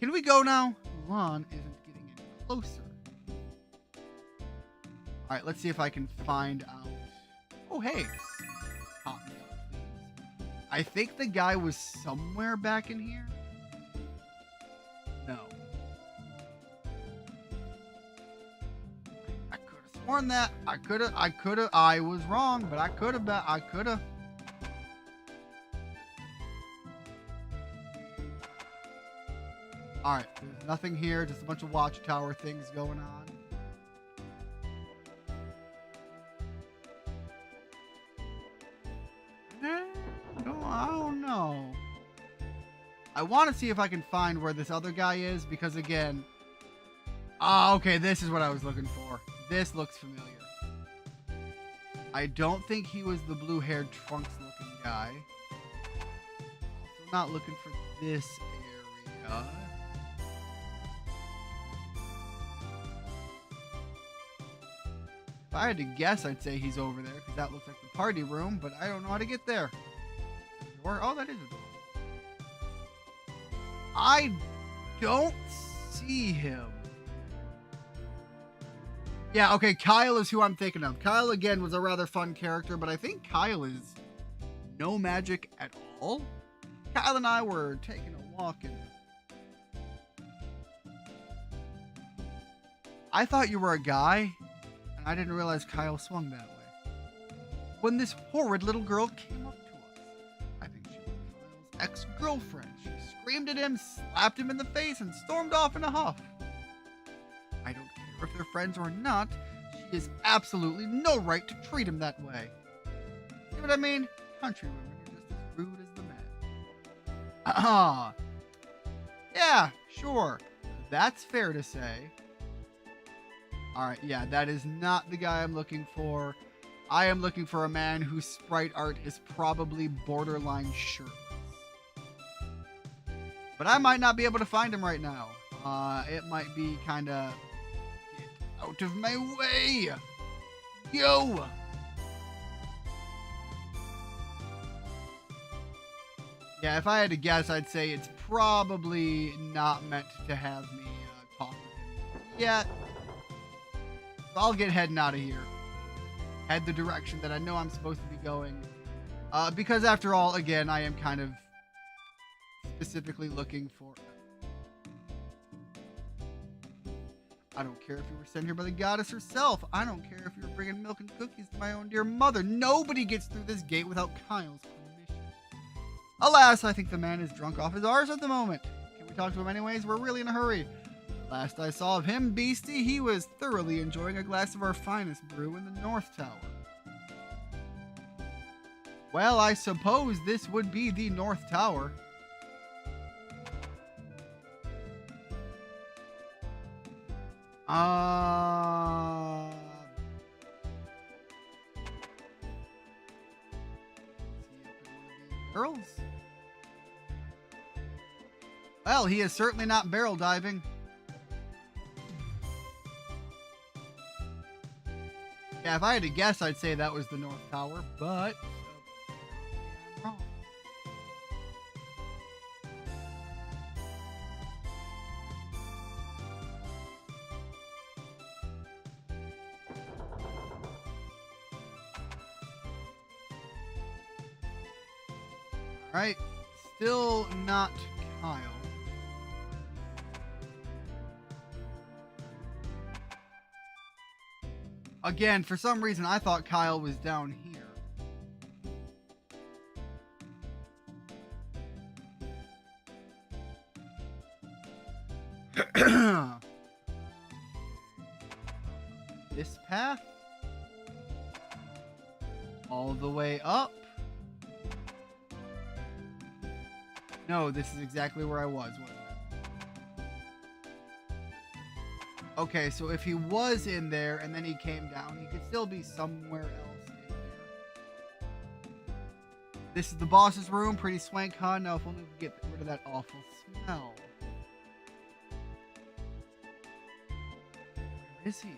Can we go now? Mulan isn't getting any closer. Alright, let's see if I can find out. Oh, hey. Cotton Dog, please. I think the guy was somewhere back in here. No. I could have sworn that. I was wrong, but I could have. Alright, there's nothing here, just a bunch of watchtower things going on. No, I don't know. I want to see if I can find where this other guy is, because again... Ah, okay, this is what I was looking for. This looks familiar. I don't think he was the blue-haired Trunks-looking guy. Also not looking for this area. If I had to guess, I'd say he's over there, because that looks like the party room, but I don't know how to get there. Door? Oh, that is a door. I don't see him. Yeah, okay, Kyle is who I'm thinking of. Kyle, again, was a rather fun character, but I think Kyle is no magic at all. Kyle and I were taking a walk and... I thought you were a guy, and I didn't realize Kyle swung that way. When this horrid little girl came up to us, I think she was Kyle's ex-girlfriend. She screamed at him, slapped him in the face, and stormed off in a huff. I don't care if they're friends or not, she has absolutely no right to treat him that way. See what I mean? Country women are just as rude as the men. Yeah, sure. That's fair to say. Alright, yeah, that is not the guy I'm looking for. I am looking for a man whose sprite art is probably borderline shirtless. But I might not be able to find him right now. It might be kind of... Get out of my way! Yo! Yeah, if I had to guess, I'd say it's probably not meant to have me talk with him yet. So I'll get heading out of here. Head the direction that I know I'm supposed to be going. Because after all, again, I am kind of specifically looking for... I don't care if you were sent here by the goddess herself. I don't care if you were bringing milk and cookies to my own dear mother. Nobody gets through this gate without Kyle's permission. Alas, I think the man is drunk off his arse at the moment. Can we talk to him anyways? We're really in a hurry. Last I saw of him, beastie, he was thoroughly enjoying a glass of our finest brew in the North Tower. Well, I suppose this would be the North Tower. Girls? Well, he is certainly not barrel diving. Yeah, if I had to guess, I'd say that was the North Tower, but I'm wrong. Alright, still not Kyle. Again, for some reason, I thought Kyle was down here. This path? All the way up? No, this is exactly where I was, wasn't it? Okay, so if he was in there and then he came down, he could still be somewhere else in here. This is the boss's room. Pretty swank, huh? Now, if only we could get rid of that awful smell. Where is he?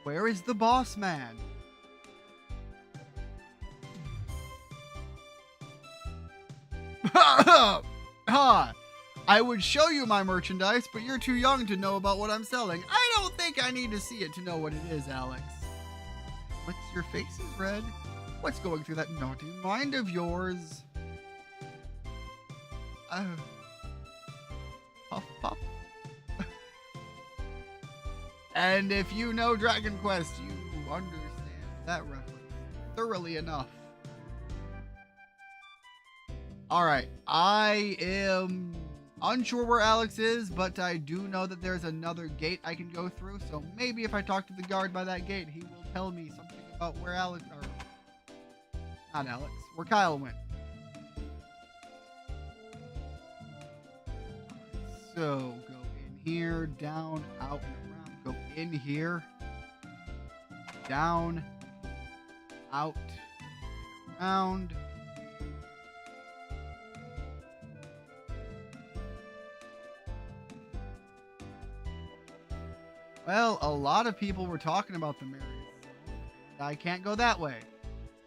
Where is the boss man? up! Huh. I would show you my merchandise, but you're too young to know about what I'm selling. I don't think I need to see it to know what it is, Alex. What's your face is red? What's going through that naughty mind of yours? Puff, puff. And if you know Dragon Quest, you understand that reference thoroughly enough. Alright, I am unsure where Alex is, but I do know that there's another gate I can go through, so maybe if I talk to the guard by that gate, he will tell me something about where Alex, or not Alex, where Kyle went. So, go in here, down, out, and around. Go in here, down, out, and around. Well, a lot of people were talking about the Marriott Zone, and I can't go that way.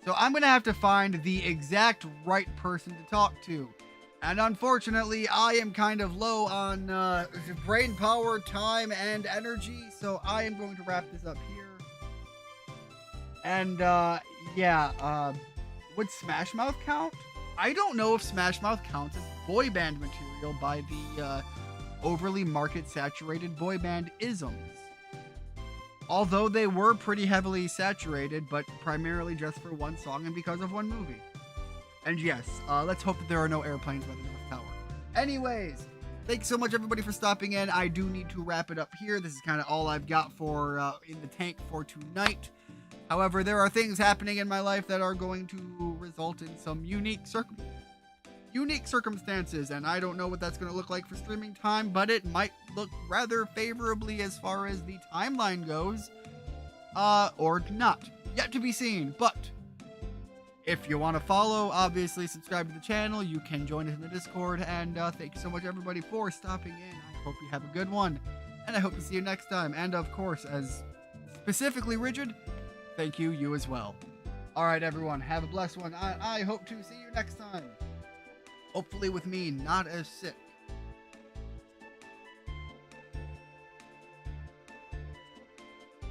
So I'm going to have to find the exact right person to talk to. And unfortunately, I am kind of low on brain power, time, and energy, so I am going to wrap this up here. And, would Smash Mouth count? I don't know if Smash Mouth counts as boy band material by the overly market-saturated boy band isms. Although they were pretty heavily saturated, but primarily just for one song and because of one movie. And yes, let's hope that there are no airplanes by the North Tower. Anyways, thanks so much everybody for stopping in. I do need to wrap it up here. This is kind of all I've got for in the tank for tonight. However, there are things happening in my life that are going to result in some unique circumstances, and I don't know what that's going to look like for streaming time, but it might look rather favorably as far as the timeline goes, or not. Yet to be seen, but if you want to follow, obviously subscribe to the channel. You can join us in the Discord, and thank you so much everybody for stopping in. I hope you have a good one, and I hope to see you next time. And of course, as specifically Rigid, thank you as well. Alright everyone, have a blessed one. I hope to see you next time. Hopefully with me not as sick.